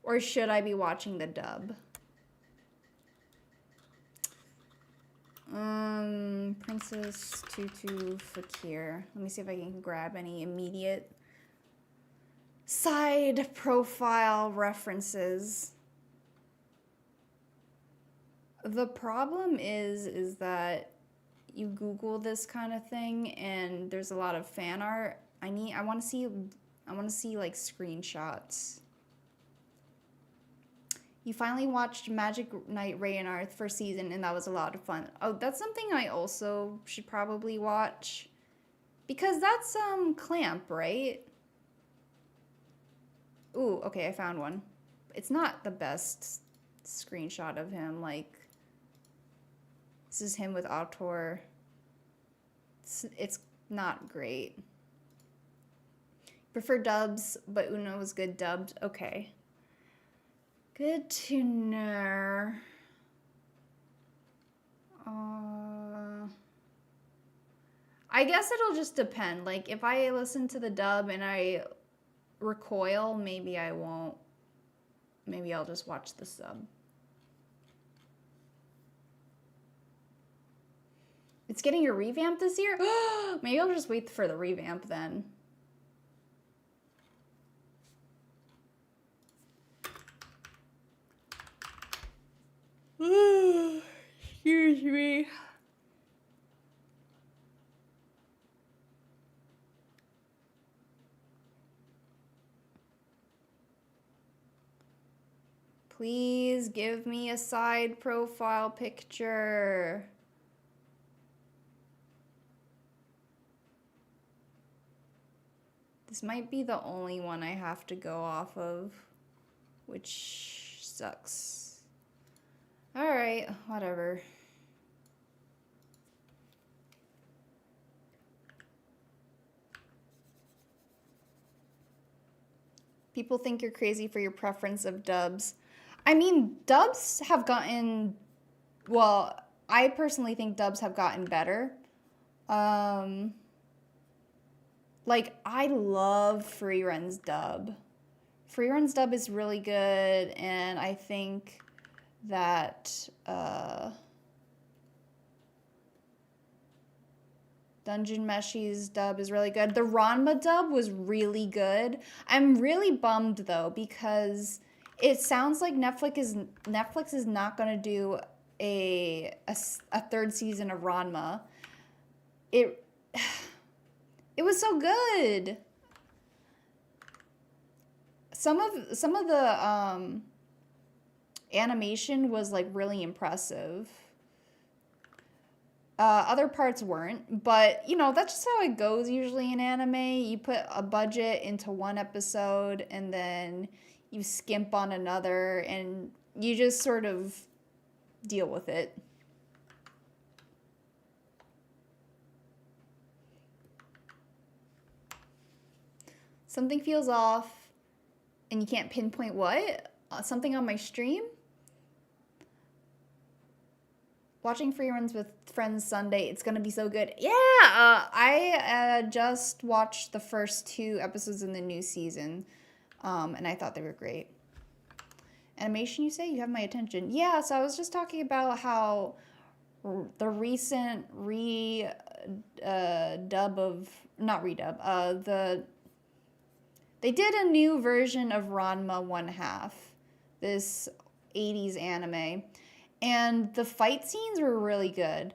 or should I be watching the dub? Princess Tutu FeBOYare. Let me see if I can grab any immediate side profile references. The problem is that you Google this kind of thing and there's a lot of fan art. I want to see like screenshots. You finally watched Magic Knight Rayenarth first season, and that was a lot of fun. Oh, that's something I also should probably watch. Because that's, Clamp, right? Ooh, okay, I found one. It's not the best screenshot of him, like... This is him with Autor. It's not great. Prefer dubs, but Uno was good dubbed. Okay. Good to know. I guess it'll just depend. Like, if I listen to the dub and I recoil, maybe I won't. Maybe I'll just watch the sub. It's getting a revamp this year? Maybe I'll just wait for the revamp then. Excuse me. Please give me a side profile picture. This might be the only one I have to go off of, which sucks. Alright, whatever. People think you're crazy for your preference of dubs. I mean, dubs have gotten... Well, I personally think dubs have gotten better. Like, I love Freerun's dub. Freerun's dub is really good, and I think that Dungeon Meshi's dub is really good. The Ranma dub was really good. I'm really bummed, though, because it sounds like Netflix is not going to do a third season of Ranma. It was so good. Some of the animation was like really impressive. Other parts weren't, but you know, that's just how it goes usually in anime. You put a budget into one episode and then you skimp on another and you just sort of deal with it. Something feels off and you can't pinpoint what? Something on my stream? Watching free runs with friends Sunday, it's gonna be so good. Yeah, I just watched the first 2 episodes in the new season, and I thought they were great. Animation, you say? You have my attention. Yeah, so I was just talking about how the recent dub of, not redub, they did a new version of Ranma 1/2, this 80s anime, and the fight scenes were really good.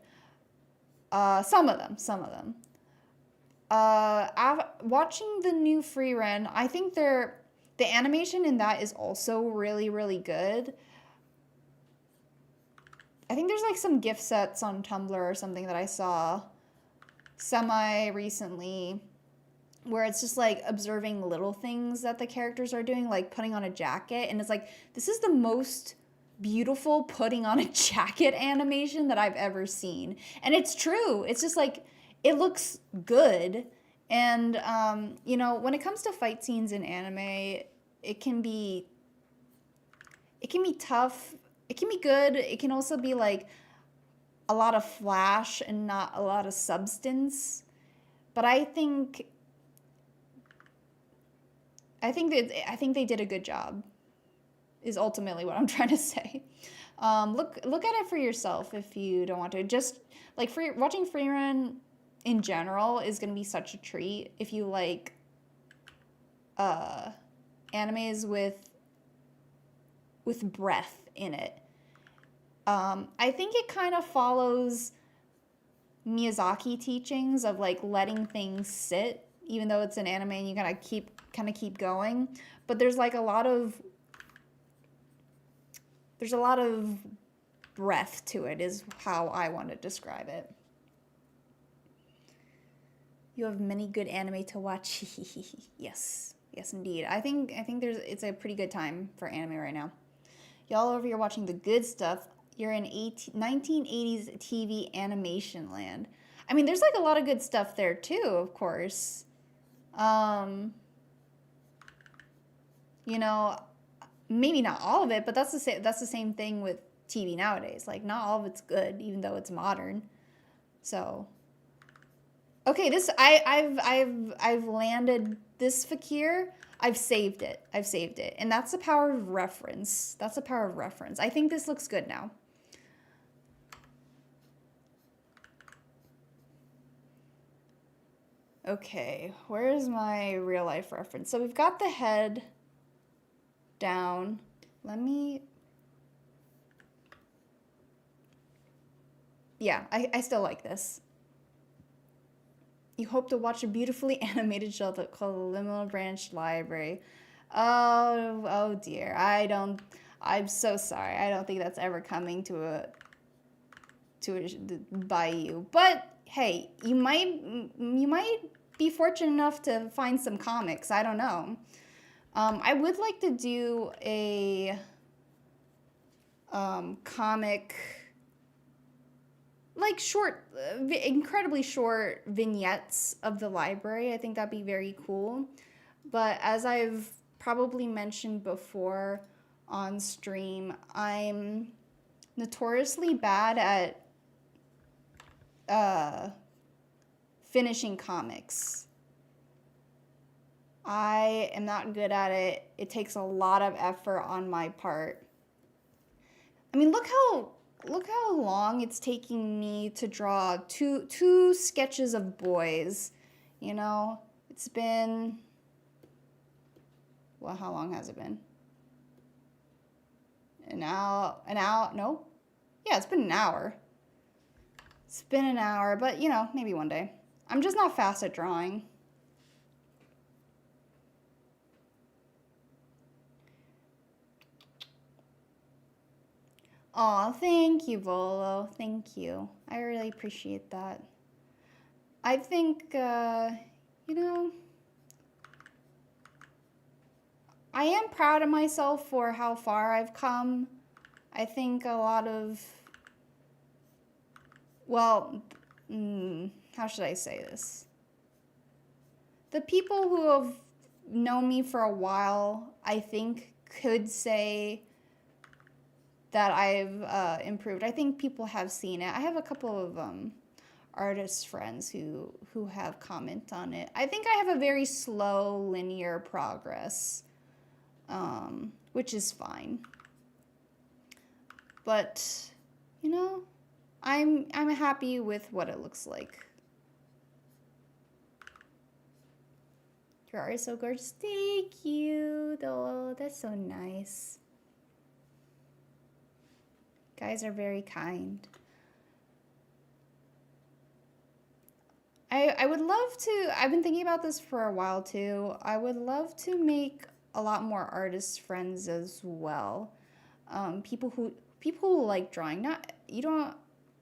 Some of them. Watching the new free run, I think the animation in that is also really, really good. I think there's like some gift sets on Tumblr or something that I saw semi-recently where it's just like observing little things that the characters are doing, like putting on a jacket. And it's like, this is the most beautiful putting on a jacket animation that I've ever seen. And it's true. It's just like, it looks good. And, you know, when it comes to fight scenes in anime, it can be tough. It can be good. It can also be like a lot of flash and not a lot of substance. But I think they did a good job, is ultimately what I'm trying to say. Look at it for yourself if you don't want to. Just like watching freerun in general is going to be such a treat if you like animes with breath in it. I think it kind of follows Miyazaki teachings of like letting things sit, even though it's an anime and you gotta keep going. But there's like a lot of breath to it, is how I want to describe it. You have many good anime to watch. Yes indeed. I think it's a pretty good time for anime right now. Y'all over here watching the good stuff. You're in 1980s TV animation land. I mean, there's like a lot of good stuff there too, of course. You know, maybe not all of it, but that's the same thing with TV nowadays. Like, not all of it's good, even though it's modern. So, okay, this I've landed this fakir. I've saved it, and that's the power of reference. I think this looks good now. Okay, where's my real life reference? So we've got the head down. Yeah, I still like this. You hope to watch a beautifully animated show called Liminal Branch Library. Oh dear. I'm so sorry. I don't think that's ever coming by you. But hey, you might be fortunate enough to find some comics. I don't know. I would like to do a comic, like short, incredibly short vignettes of the library. I think that'd be very cool. But as I've probably mentioned before on stream, I'm notoriously bad at finishing comics. I am not good at it. It takes a lot of effort on my part. I mean, look how long it's taking me to draw two sketches of boys. You know, it's been, well, how long has it been? An hour? No? Yeah, it's been an hour. It's been an hour, but you know, maybe one day. I'm just not fast at drawing. Aw, thank you, Volo. Thank you. I really appreciate that. I think, you know, I am proud of myself for how far I've come. I think a lot of, well, how should I say this? The people who have known me for a while, I think, could say that I've improved. I think people have seen it. I have a couple of artist friends who have commented on it. I think I have a very slow, linear progress, which is fine. But, you know, I'm happy with what it looks like. Your art is so gorgeous. Thank you, though. That's so nice. Guys are very kind. I would love to, I've been thinking about this for a while too. I would love to make a lot more artist friends as well. People who like drawing. Not, you don't,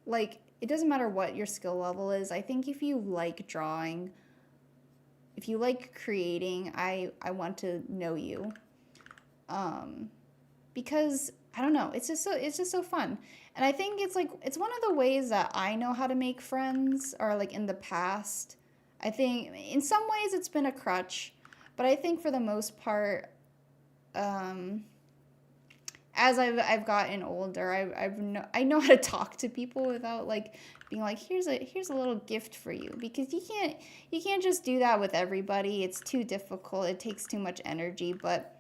like, it doesn't matter what your skill level is. I think if you like drawing, if you like creating, I want to know you. Because I don't know, it's just so fun. And I think it's like, it's one of the ways that I know how to make friends, or like in the past. I think in some ways it's been a crutch, but I think for the most part, as I've gotten older, I know how to talk to people without like being like, here's a little gift for you, because you can't just do that with everybody. It's too difficult. It takes too much energy, but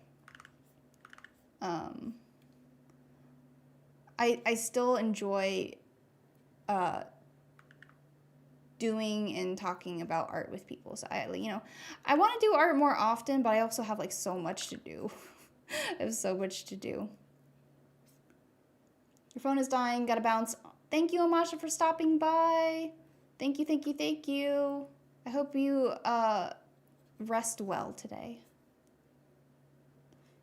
I still enjoy doing and talking about art with people. So I want to do art more often, but I also have like so much to do. I have so much to do. Your phone is dying, gotta bounce. Thank you, Amasha, for stopping by. Thank you, thank you, thank you. I hope you rest well today.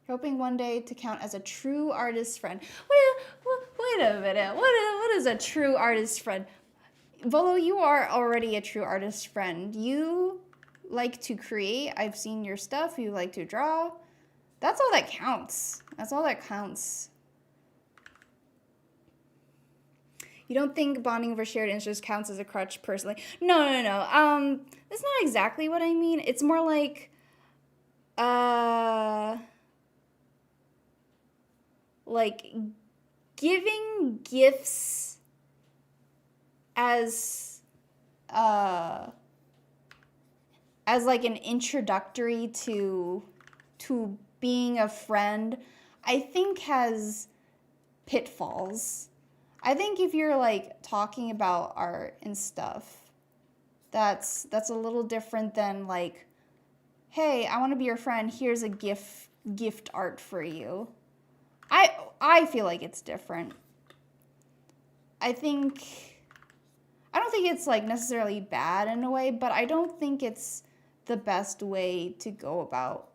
Hoping one day to count as a true artist friend. Wait a minute. What is a true artist friend? Volo, you are already a true artist friend. You like to create. I've seen your stuff. You like to draw. That's all that counts. That's all that counts. You don't think bonding over shared interests counts as a crutch personally? No. That's not exactly what I mean. It's more like, giving gifts as like an introductory to being a friend, I think has pitfalls. I think if you're like talking about art and stuff, that's a little different than like, hey, I want to be your friend, here's a gift art for you. I feel like it's different. I don't think it's like necessarily bad in a way, but I don't think it's the best way to go about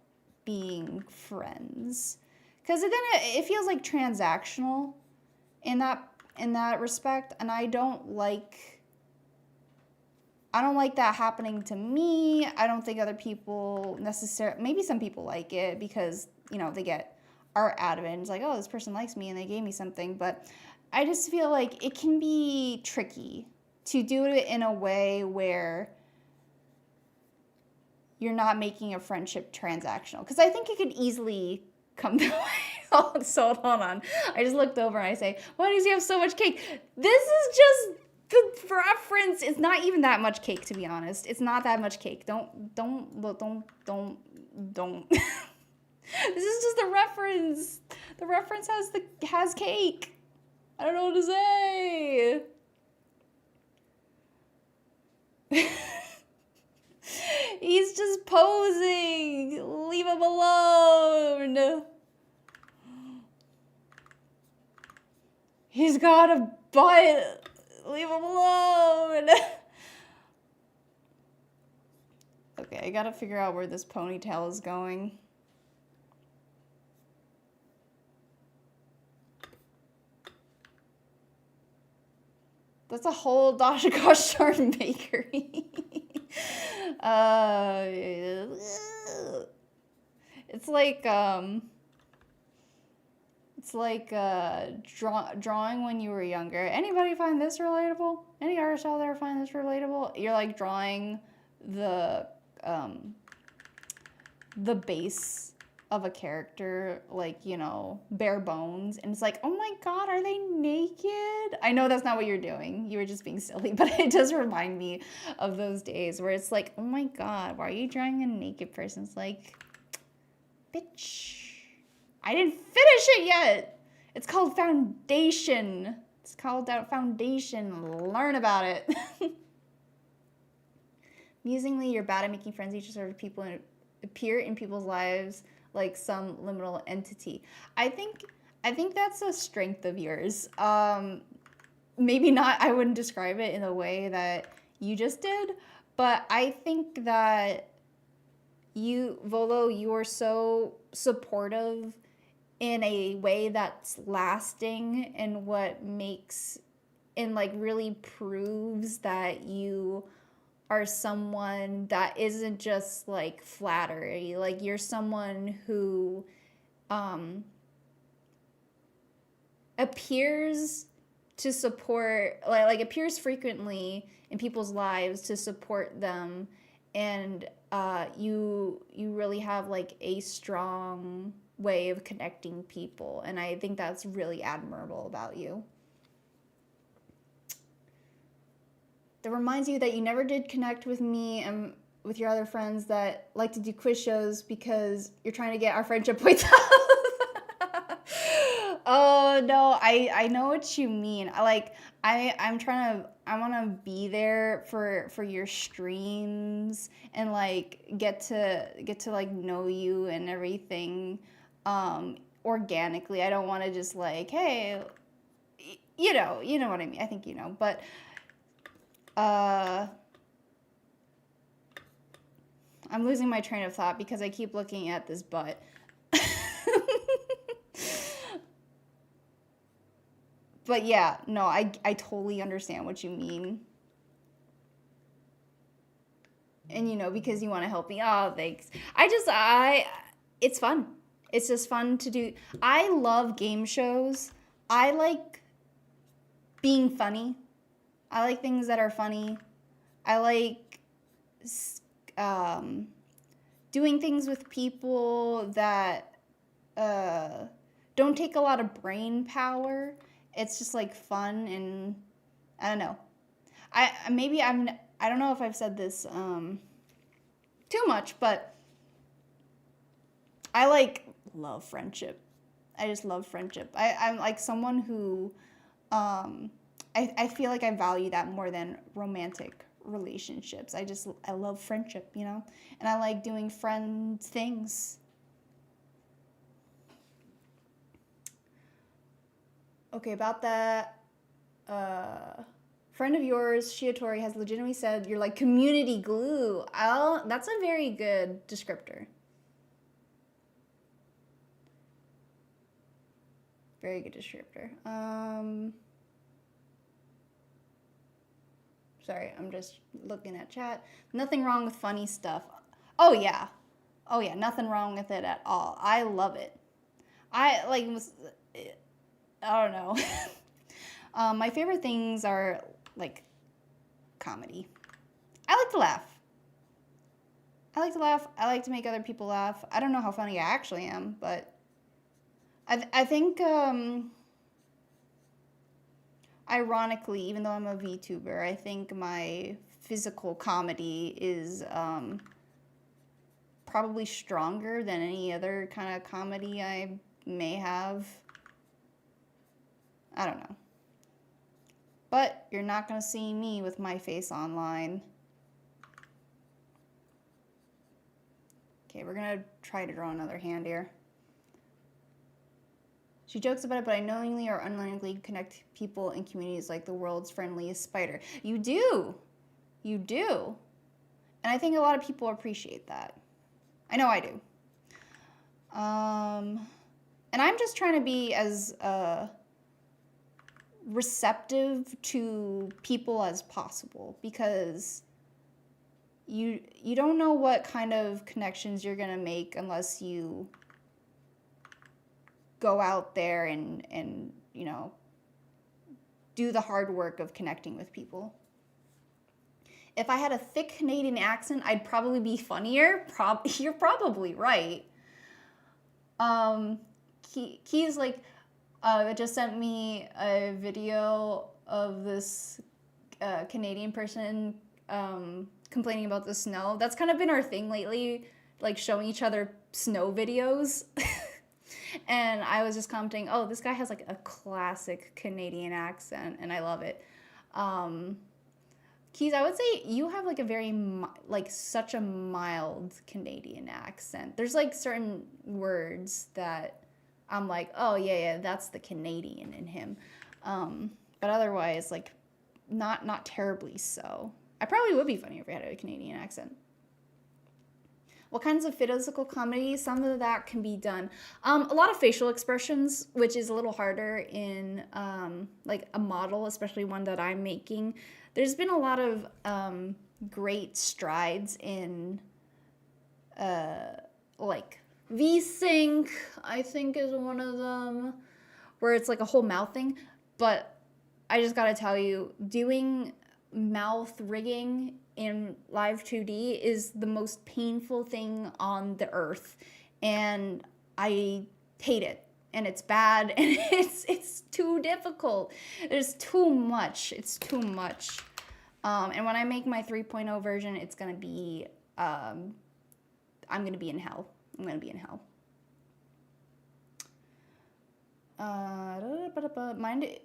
being friends. Because then it feels like transactional in that respect, and I don't like that happening to me. I don't think other people necessarily, maybe some people like it because, they get art out of it, and it's like, oh, this person likes me and they gave me something. But I just feel like it can be tricky to do it in a way where you're not making a friendship transactional, because I think it could easily come that way. So hold on, I just looked over and I say, why does he have so much cake? This is just the reference. It's not even that much cake, to be honest. It's not that much cake. Don't This is just a reference. The reference has cake. I don't know what to say. He's just posing. Leave him alone. He's got a butt. Leave him alone. Okay, I gotta figure out where this ponytail is going. That's a whole Doshikosh Sharn bakery. It's like drawing when you were younger. Anybody find this relatable? Any artists out there find this relatable? You're like drawing the base of a character, like, bare bones, and it's like, oh my god, are they naked? I know that's not what you're doing. You were just being silly, but it does remind me of those days where it's like, oh my god, why are you drawing a naked person? It's like, bitch, I didn't finish it yet. It's called Foundation. It's called out Foundation. Learn about it. Amusingly, you're bad at making friends. You just sort of people appear in people's lives like some liminal entity. I think that's a strength of yours. Maybe not, I wouldn't describe it in the way that you just did, but I think that you, Volo, you are so supportive in a way that's lasting, and what makes and like really proves that you are someone that isn't just like flattery. Like you're someone who appears to support, like appears frequently in people's lives to support them, and you really have like a strong way of connecting people, and I think that's really admirable about you. That reminds you that you never did connect with me and with your other friends that like to do quiz shows because you're trying to get our friendship points up. Oh no, I know what you mean. I'm trying to, I want to be there for your streams and like get to like know you and everything organically. I don't want to just like, hey, you know what I mean. I think you know, but I'm losing my train of thought because I keep looking at this butt. But yeah, no, I totally understand what you mean. And you know, because you want to help me. Oh, thanks. It's fun. It's just fun to do. I love game shows. I like being funny. I like things that are funny. I like doing things with people that don't take a lot of brain power. It's just like fun, and I don't know. I don't know if I've said this too much, but I like love friendship. I just love friendship. I'm like someone who I feel like I value that more than romantic relationships. I love friendship, you know? And I like doing friend things. Okay, about that friend of yours, Shiatori, has legitimately said you're like community glue. That's a very good descriptor. Very good descriptor. Sorry, I'm just looking at chat. Nothing wrong with funny stuff. Oh yeah. Oh yeah, nothing wrong with it at all. I love it. I don't know. My favorite things are like comedy. I like to laugh. I like to make other people laugh. I don't know how funny I actually am, but I think ironically, even though I'm a VTuber, I think my physical comedy is probably stronger than any other kind of comedy I may have. I don't know. But you're not going to see me with my face online. Okay, we're going to try to draw another hand here. She jokes about it, but I knowingly or unknowingly connect people and communities like the world's friendliest spider. You do. You do. And I think a lot of people appreciate that. I know I do. And I'm just trying to be as receptive to people as possible, because you don't know what kind of connections you're going to make unless you go out there and you know, do the hard work of connecting with people. If I had a thick Canadian accent, I'd probably be funnier. You're probably right. Key's like just sent me a video of this Canadian person complaining about the snow. That's kind of been our thing lately, like showing each other snow videos. And I was just commenting, oh, this guy has like a classic Canadian accent, and I love it. Keys, I would say you have like a very, like such a mild Canadian accent. There's like certain words that I'm like, oh yeah, that's the Canadian in him. But otherwise, like, not terribly so. I probably would be funny if I had a Canadian accent. What kinds of physical comedy? Some of that can be done. A lot of facial expressions, which is a little harder in like a model, especially one that I'm making. There's been a lot of great strides in like V-Sync, I think is one of them, where it's like a whole mouth thing. But I just gotta tell you, doing mouth rigging in live 2D is the most painful thing on the earth, and I hate it, and it's bad, and it's too difficult. There's too much. It's too much. And when I make my 3.0 version, it's gonna be I'm gonna be in hell. I'm gonna be in hell. Mind it.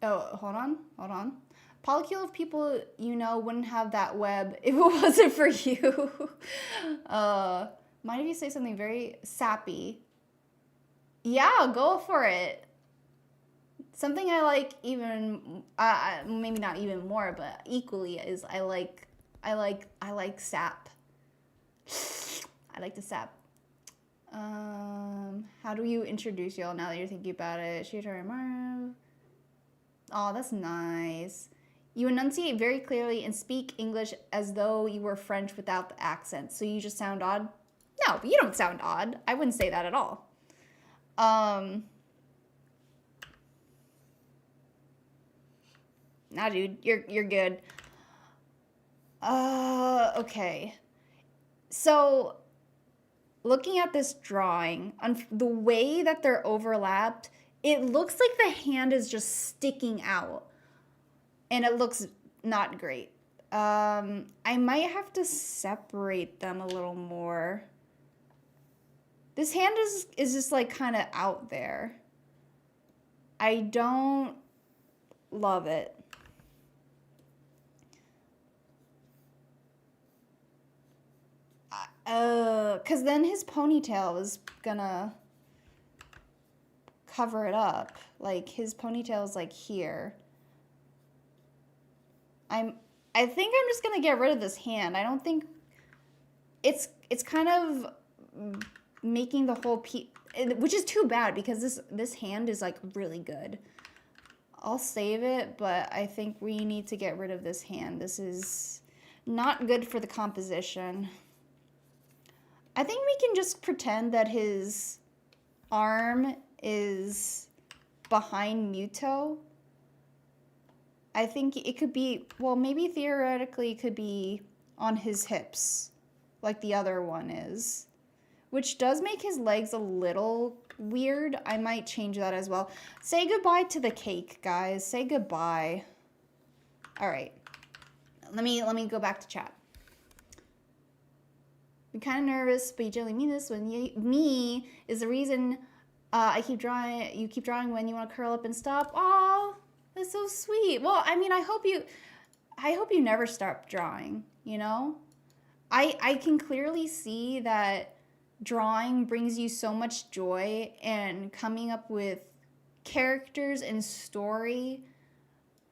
Oh, hold on. Polycule of people you know wouldn't have that web if it wasn't for you. Mind if you say something very sappy? Yeah, go for it. Something I like even, maybe not even more, but equally is I like sap. I like the sap. How do you introduce y'all now that you're thinking about it? Oh, that's nice. You enunciate very clearly and speak English as though you were French without the accent. So you just sound odd? No, you don't sound odd. I wouldn't say that at all. Nah, dude, you're good. Okay. So, looking at this drawing, the way that they're overlapped, it looks like the hand is just sticking out. And it looks not great. I might have to separate them a little more. This hand is just like kind of out there. I don't love it. Cause then his ponytail is gonna cover it up. Like his ponytail is like here. I think I'm just gonna get rid of this hand. I don't think it's kind of making the whole piece, which is too bad because this hand is like really good. I'll save it, but I think we need to get rid of this hand. This is not good for the composition. I think we can just pretend that his arm is behind Muto. I think it could be, well, maybe theoretically it could be on his hips, like the other one is, which does make his legs a little weird. I might change that as well. Say goodbye to the cake, guys. Say goodbye. All right. Let me go back to chat. I'm kind of nervous, but you generally mean this when me is the reason I keep drawing. You keep drawing when you want to curl up and stop. Oh, that's so sweet. Well, I mean, I hope you never stop drawing, you know? I can clearly see that drawing brings you so much joy, and coming up with characters and story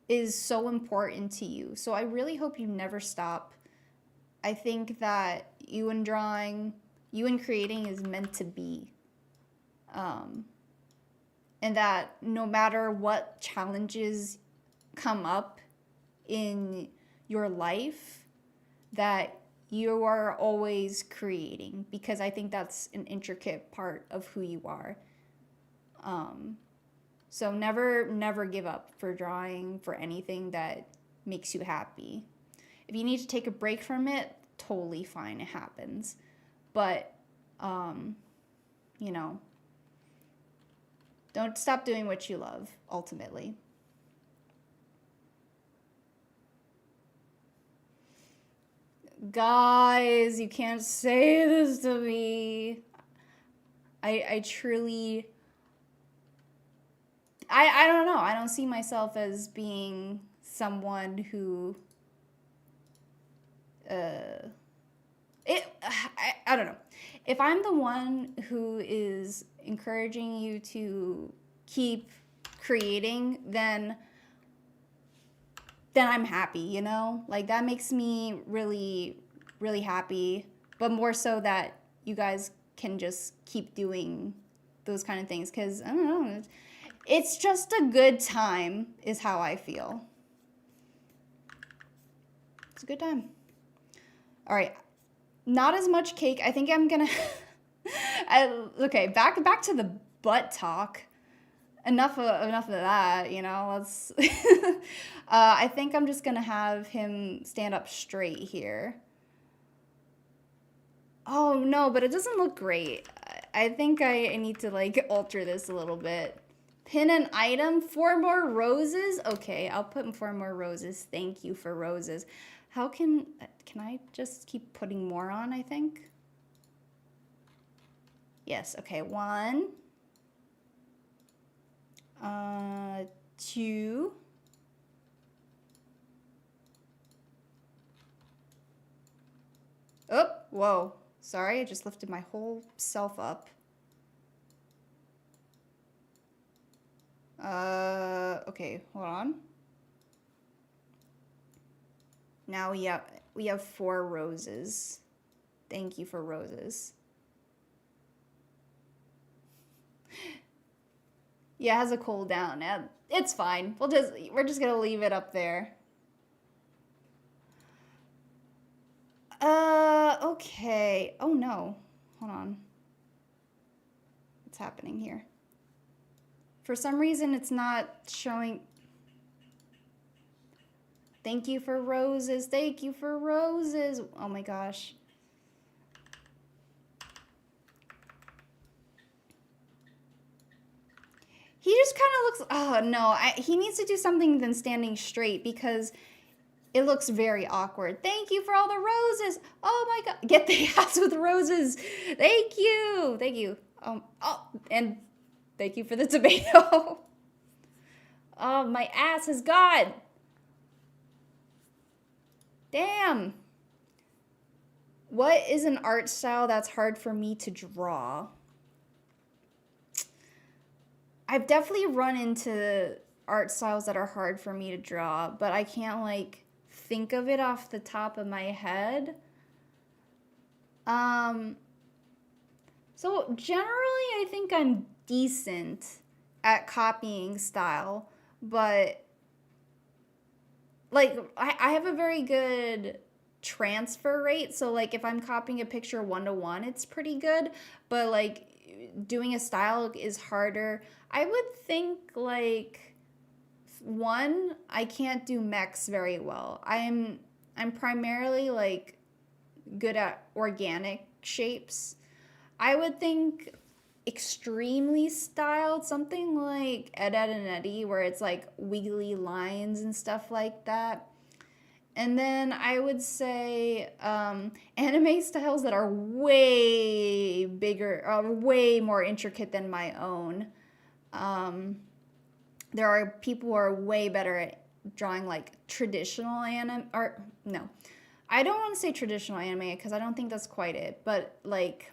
is so important to you. So I really hope you never stop. I think that you and creating is meant to be. And that no matter what challenges come up in your life, that you are always creating, because I think that's an intricate part of who you are. So never give up for drawing, for anything that makes you happy. If you need to take a break from it, totally fine, it happens. But, you know, don't stop doing what you love, ultimately. Guys, you can't say this to me. I truly... I don't know. I don't see myself as being someone who I don't know. If I'm the one who is encouraging you to keep creating, then I'm happy, you know? Like that makes me really, really happy, but more so that you guys can just keep doing those kind of things because I don't know, it's just a good time is how I feel. It's a good time. All right, not as much cake. I think I'm gonna okay, back to the butt talk. Enough of that, you know. Let's I think I'm just gonna have him stand up straight here. Oh no, but it doesn't look great. I think I need to like alter this a little bit. Pin an item, 4 more roses. Okay, I'll put 4 more roses. Thank you for roses. How can I just keep putting more on, I think? Yes, okay, 1, 2. Oh, whoa. Sorry, I just lifted my whole self up. Okay, hold on. Now we have 4 roses. Thank you for roses. Yeah, it has a cooldown. It's fine. We're just gonna leave it up there. Okay. Oh no. Hold on. What's happening here? For some reason, it's not showing. Thank you for roses. Thank you for roses. Oh my gosh. He just kind of looks. Oh no. He needs to do something than standing straight because it looks very awkward. Thank you for all the roses. Oh my god. Get the ass with roses. Thank you. Thank you. And thank you for the tomato. Oh, my ass is gone. Damn. What is an art style that's hard for me to draw? I've definitely run into art styles that are hard for me to draw, but I can't like think of it off the top of my head. So generally I think I'm decent at copying style, but like I have a very good transfer rate. So like if I'm copying a picture 1-to-1, it's pretty good, but like doing a style is harder. I would think like 1, I can't do mechs very well. I'm primarily like good at organic shapes. I would think extremely styled, something like Ed, Edd and Eddy, where it's like wiggly lines and stuff like that. And then I would say anime styles that are way bigger, way more intricate than my own. There are people who are way better at drawing like traditional anime, or no, I don't want to say traditional anime because I don't think that's quite it, but like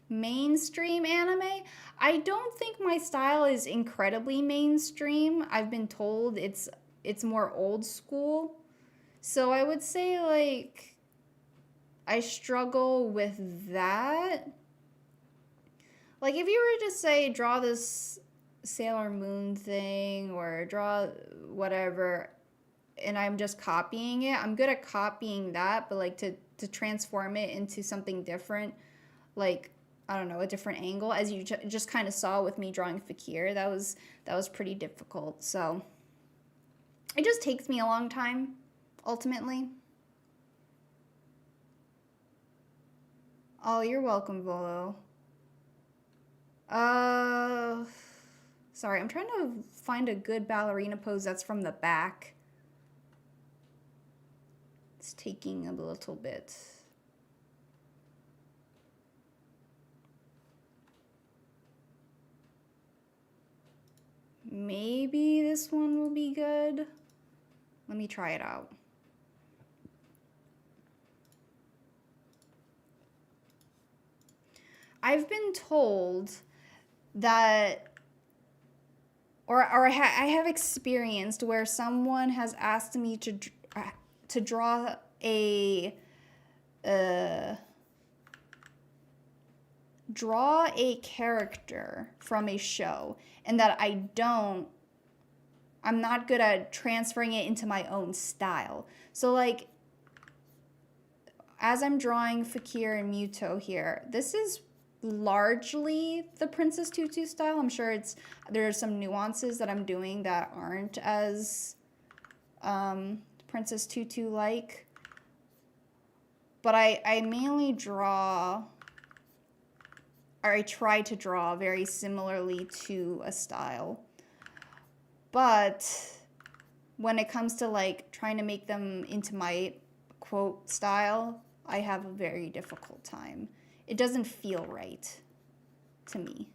mainstream anime. I don't think my style is incredibly mainstream. I've been told it's more old school. So I would say like I struggle with that. Like if you were to say draw this Sailor Moon thing or draw whatever and I'm just copying it, I'm good at copying that, but like to transform it into something different, like I don't know, a different angle, as you just kind of saw with me drawing Fakir, that was pretty difficult. So it just takes me a long time, ultimately. Oh, you're welcome, Volo. Sorry, I'm trying to find a good ballerina pose that's from the back. It's taking a little bit. Maybe this one will be good. Let me try it out. I've been told that, or I have experienced where someone has asked me to draw a character from a show, and that I'm not good at transferring it into my own style. So like, as I'm drawing Fakir and Muto here, this is largely the Princess Tutu style. I'm sure there are some nuances that I'm doing that aren't as Princess Tutu like. But I mainly draw, or I try to draw very similarly to a style. But when it comes to like trying to make them into my quote style, I have a very difficult time. It doesn't feel right to me.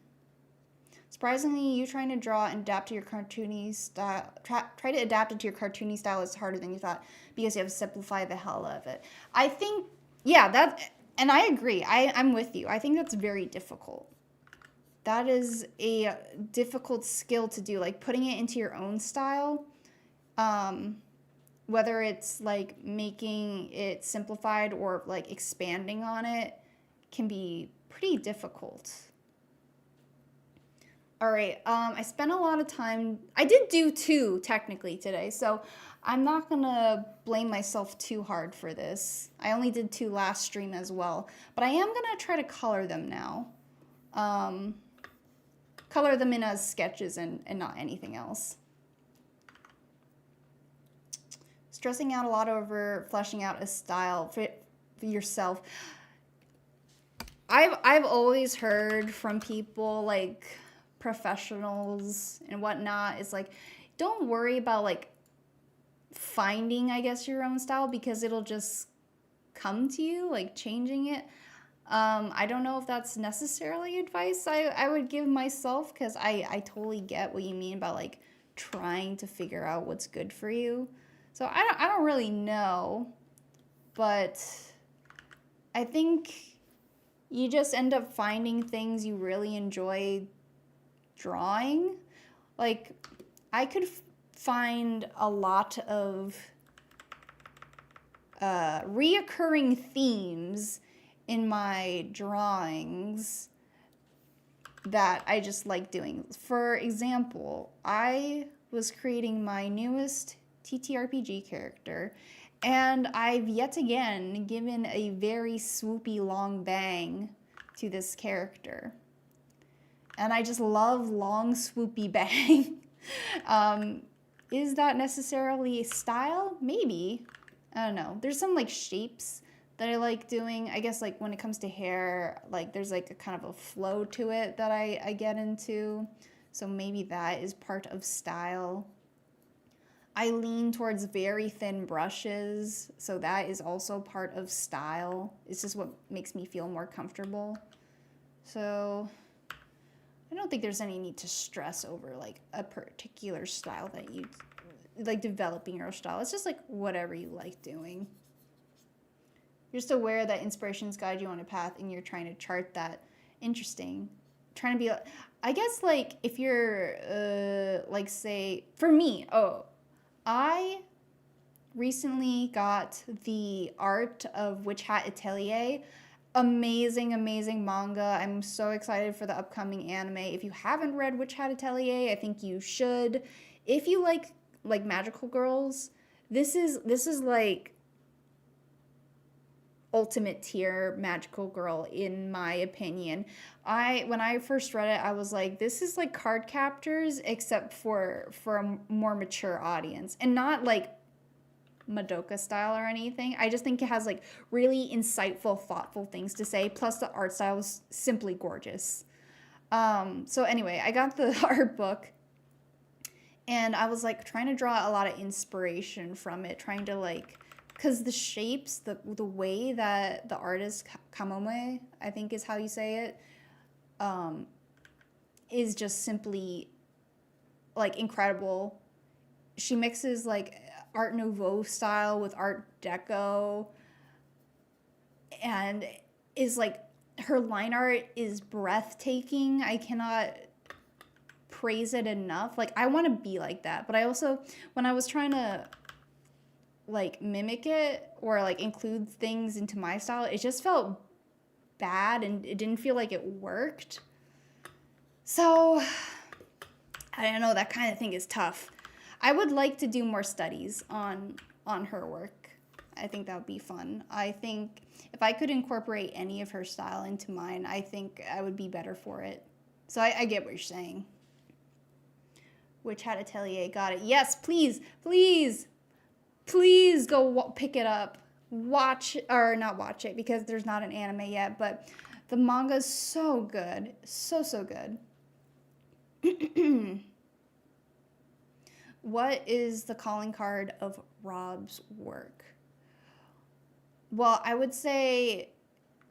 Surprisingly, you trying to draw and adapt to your cartoony style, try to adapt it to your cartoony style is harder than you thought because you have to simplify the hell out of it. I think, yeah, and I agree. I'm with you. I think that's very difficult. That is a difficult skill to do, like putting it into your own style. Whether it's like making it simplified or like expanding on it can be pretty difficult. All right, I spent a lot of time, I did do 2 technically today, so I'm not gonna blame myself too hard for this. I only did 2 last stream as well, but I am gonna try to color them now. Color them in as sketches and not anything else. Stressing out a lot over fleshing out a style for yourself. I've always heard from people like professionals and whatnot, it's like, don't worry about like finding, I guess, your own style, because it'll just come to you, like changing it. I don't know if that's necessarily advice I would give myself, because I totally get what you mean about like trying to figure out what's good for you. So I don't really know, but I think you just end up finding things you really enjoy drawing. Like, I could find a lot of reoccurring themes in my drawings that I just like doing. For example, I was creating my newest TTRPG character, and I've yet again given a very swoopy long bang to this character. And I just love long swoopy bang. Is that necessarily style? Maybe. I don't know. There's some like shapes that I like doing. I guess like when it comes to hair, like there's like a kind of a flow to it that I get into. So maybe that is part of style. I lean towards very thin brushes, so that is also part of style. It's just what makes me feel more comfortable. So I don't think there's any need to stress over like a particular style that you like, developing your style. It's just like whatever you like doing. You're just aware that inspirations guide you on a path and you're trying to chart that. Interesting. Trying to be, I guess, like if you're like, say for me, I recently got the art of Witch Hat Atelier. Amazing, amazing manga. I'm so excited for the upcoming anime. If you haven't read Witch Hat Atelier, I think you should. If you like magical girls, this is like ultimate tier magical girl in my opinion. When I first read it, I was like, this is like Card Captors except for a more mature audience, and not like Madoka style or anything. I just think it has like really insightful, thoughtful things to say, plus the art style is simply gorgeous. So anyway, I got the art book and I was like trying to draw a lot of inspiration from it, trying to like, because the shapes, the way that the artist Kamome, I think is how you say it, is just simply like incredible. She mixes like Art Nouveau style with Art Deco, and is like her line art is breathtaking. I cannot praise it enough. Like, I want to be like that. But I also, when I was trying to like mimic it or like include things into my style, it just felt bad and it didn't feel like it worked. So I don't know, that kind of thing is tough. I would like to do more studies on her work. I think that would be fun. I think if I could incorporate any of her style into mine, I think I would be better for it. So I get what you're saying. Witch Hat Atelier, got it. Yes, please, please, please go pick it up. Watch, or not watch it because there's not an anime yet, but the manga is so good. So, so good. What is the calling card of Rob's work? Well, I would say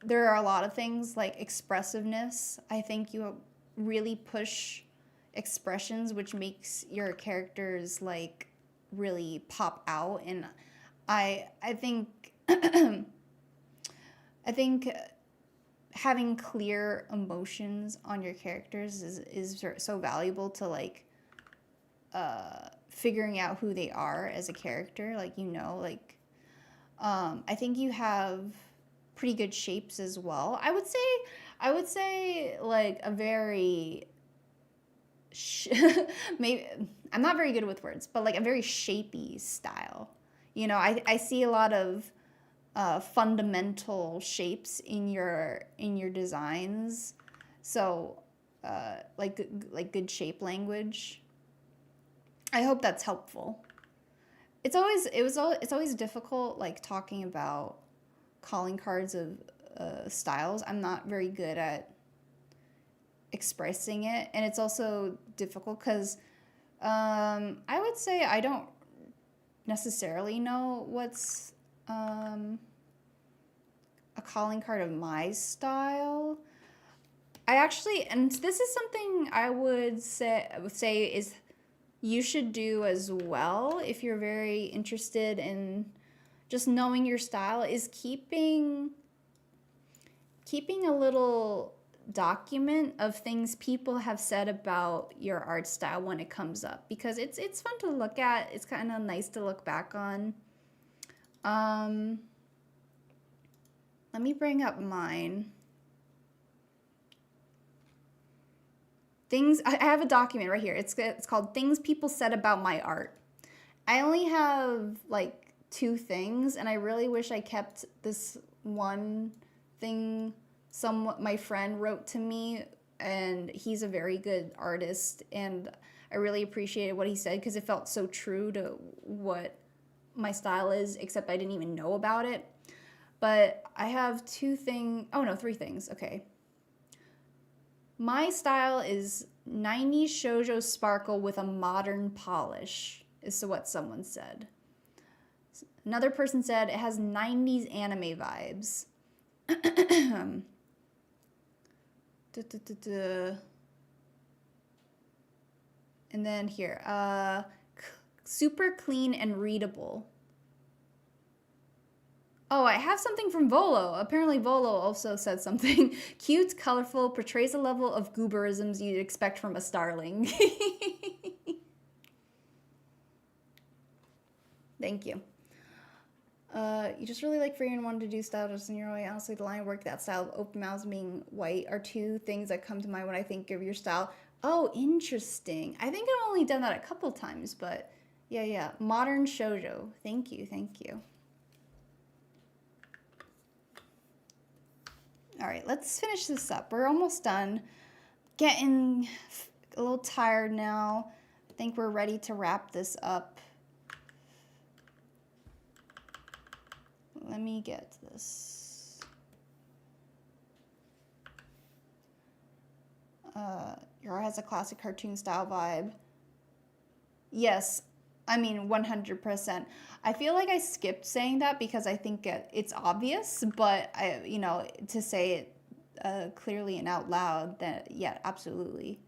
there are a lot of things like expressiveness. I think you really push expressions, which makes your characters like really pop out. And I think I think having clear emotions on your characters is so valuable to like figuring out who they are as a character. Like, you know, like I think you have pretty good shapes as well. I would say like a very maybe I'm not very good with words, but like a very shapy style. You know, I see a lot of fundamental shapes in your designs. So like good shape language. I hope that's helpful. It's always difficult like talking about calling cards of styles. I'm not very good at expressing it, and it's also difficult because I would say I don't necessarily know what's a calling card of my style. I actually, and this is something I would say is you should do as well if you're very interested in just knowing your style, is keeping a little document of things people have said about your art style when it comes up, because it's fun to look at. It's kind of nice to look back on. Let me bring up mine. Things, I have a document right here. It's called Things People Said About My Art. I only have like 2 things, and I really wish I kept this one thing my friend wrote to me, and he's a very good artist, and I really appreciated what he said because it felt so true to what my style is, except I didn't even know about it. But I have 3 things. Okay. My style is 90s shoujo sparkle with a modern polish, is what someone said. Another person said it has 90s anime vibes. And then here, super clean and readable. Oh, I have something from Volo. Apparently Volo also said something. Cute, colorful, portrays a level of gooberisms you'd expect from a starling. Thank you. You just really like free and wanted to do style just in your way. Honestly, the line work, that style of open mouths being white are 2 things that come to mind when I think of your style. Oh, interesting. I think I've only done that a couple times, but yeah. Modern shoujo. Thank you. All right, let's finish this up. We're almost done. Getting a little tired now. I think we're ready to wrap this up. Let me get this. Your art has a classic cartoon style vibe. Yes, I mean 100%. I feel like I skipped saying that because I think it's obvious, but to say it clearly and out loud, that yeah, absolutely.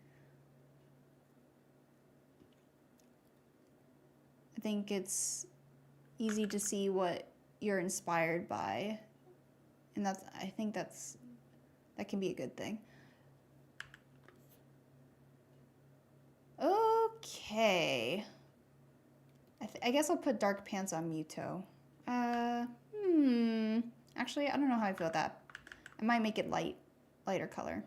I think it's easy to see what you're inspired by, and I think that's That can be a good thing. Okay. I guess I'll put dark pants on Muto. Actually, I don't know how I feel about that. I might make it lighter color.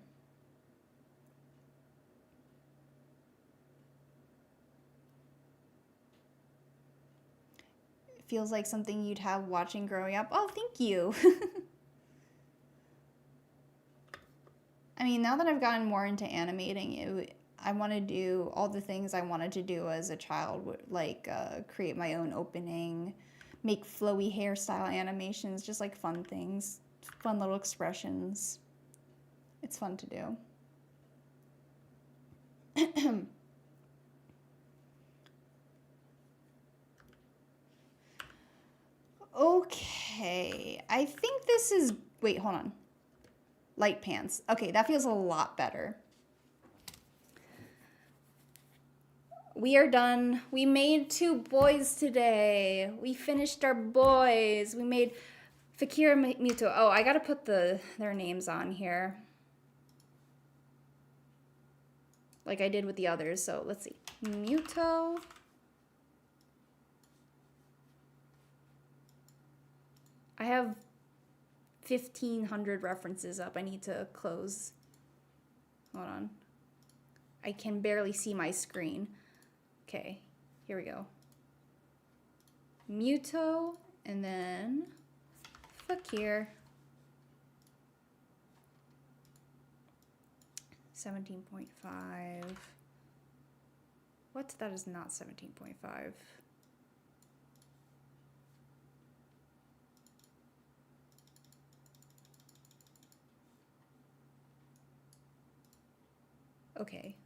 It feels like something you'd have watching growing up. Oh, thank you. I mean, now that I've gotten more into animating, I want to do all the things I wanted to do as a child, like create my own opening, make flowy hairstyle animations, just like fun things, fun little expressions. It's fun to do. Okay, I think this is, wait, hold on. Light pants. Okay, that feels a lot better. We are done. We made 2 boys today. We finished our boys. We made Fakir and Muto. Oh, I gotta put their names on here. Like I did with the others. So let's see. Muto. I have 1,500 references up. I need to close. Hold on. I can barely see my screen. Okay, here we go. Muto, and then Fakir. 17.5. What? That is not 17.5. Okay.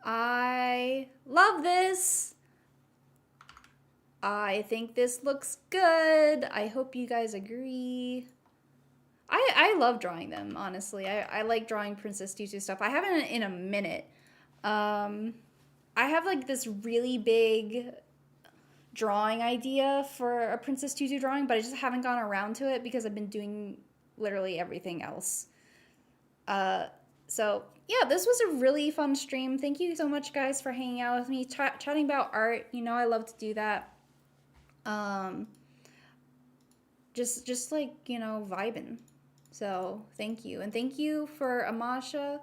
I love this. I think this looks good. I hope you guys agree. I love drawing them, honestly. I like drawing Princess Tutu stuff. I haven't in a minute. I have like this really big drawing idea for a Princess Tutu drawing, but I just haven't gone around to it because I've been doing literally everything else. So yeah, this was a really fun stream. Thank you so much, guys, for hanging out with me, chatting about art. You know, I love to do that. Just like, you know, vibing. So thank you. And thank you for Amasha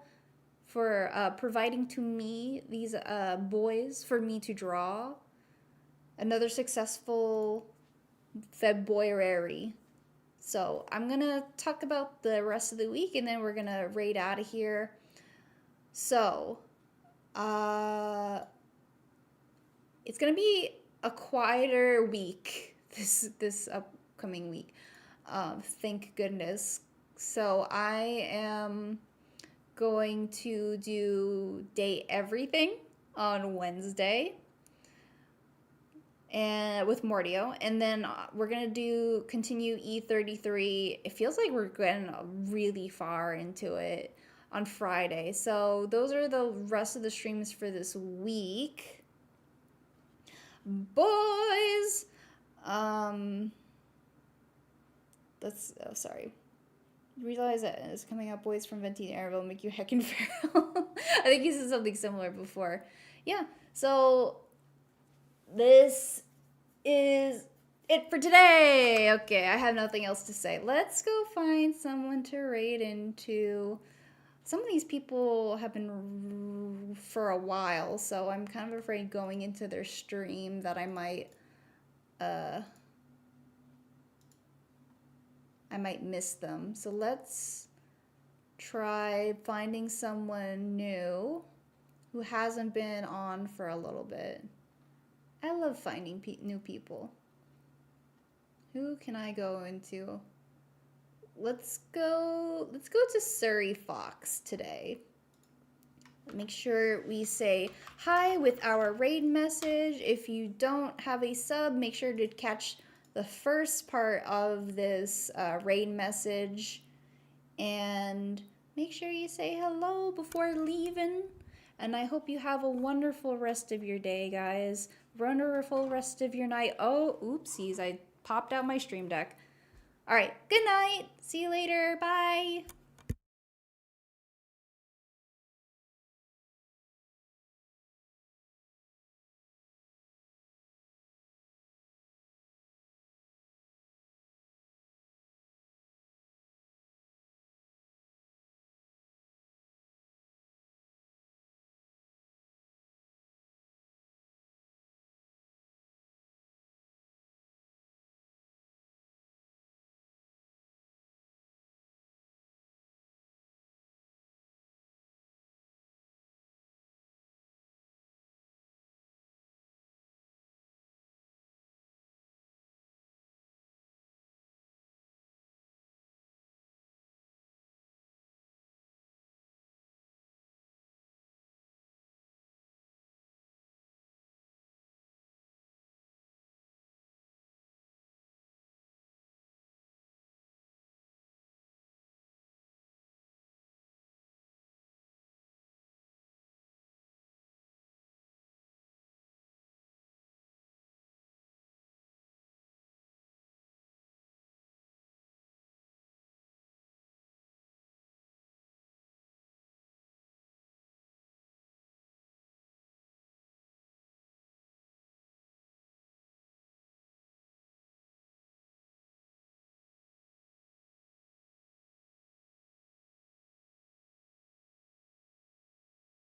for providing to me these boys for me to draw. Another successful FeBOYary. So I'm going to talk about the rest of the week and then we're going to raid out of here. So, it's going to be a quieter week this upcoming week. Thank goodness. So I am going to do Day Everything on Wednesday and with Mordio, and then we're gonna continue E33. It feels like we're getting really far into it on Friday. So those are the rest of the streams for this week. Boys! Sorry. Realize that it's coming up. Boys from Venti Air will make you heckin' feral. I think he said something similar before. Yeah, so this is it for today. Okay, I have nothing else to say. Let's go find someone to raid into. Some of these people have been for a while, so I'm kind of afraid going into their stream that I might miss them. So let's try finding someone new who hasn't been on for a little bit. I love finding new people. Who can I go into? Let's go to Surrey Fox today. Make sure we say hi with our raid message. If you don't have a sub, make sure to catch the first part of this raid message. And make sure you say hello before leaving. And I hope you have a wonderful rest of your day, guys. Wonderful rest of your night. Oh, oopsies, I popped out my stream deck. All right, good night. See you later.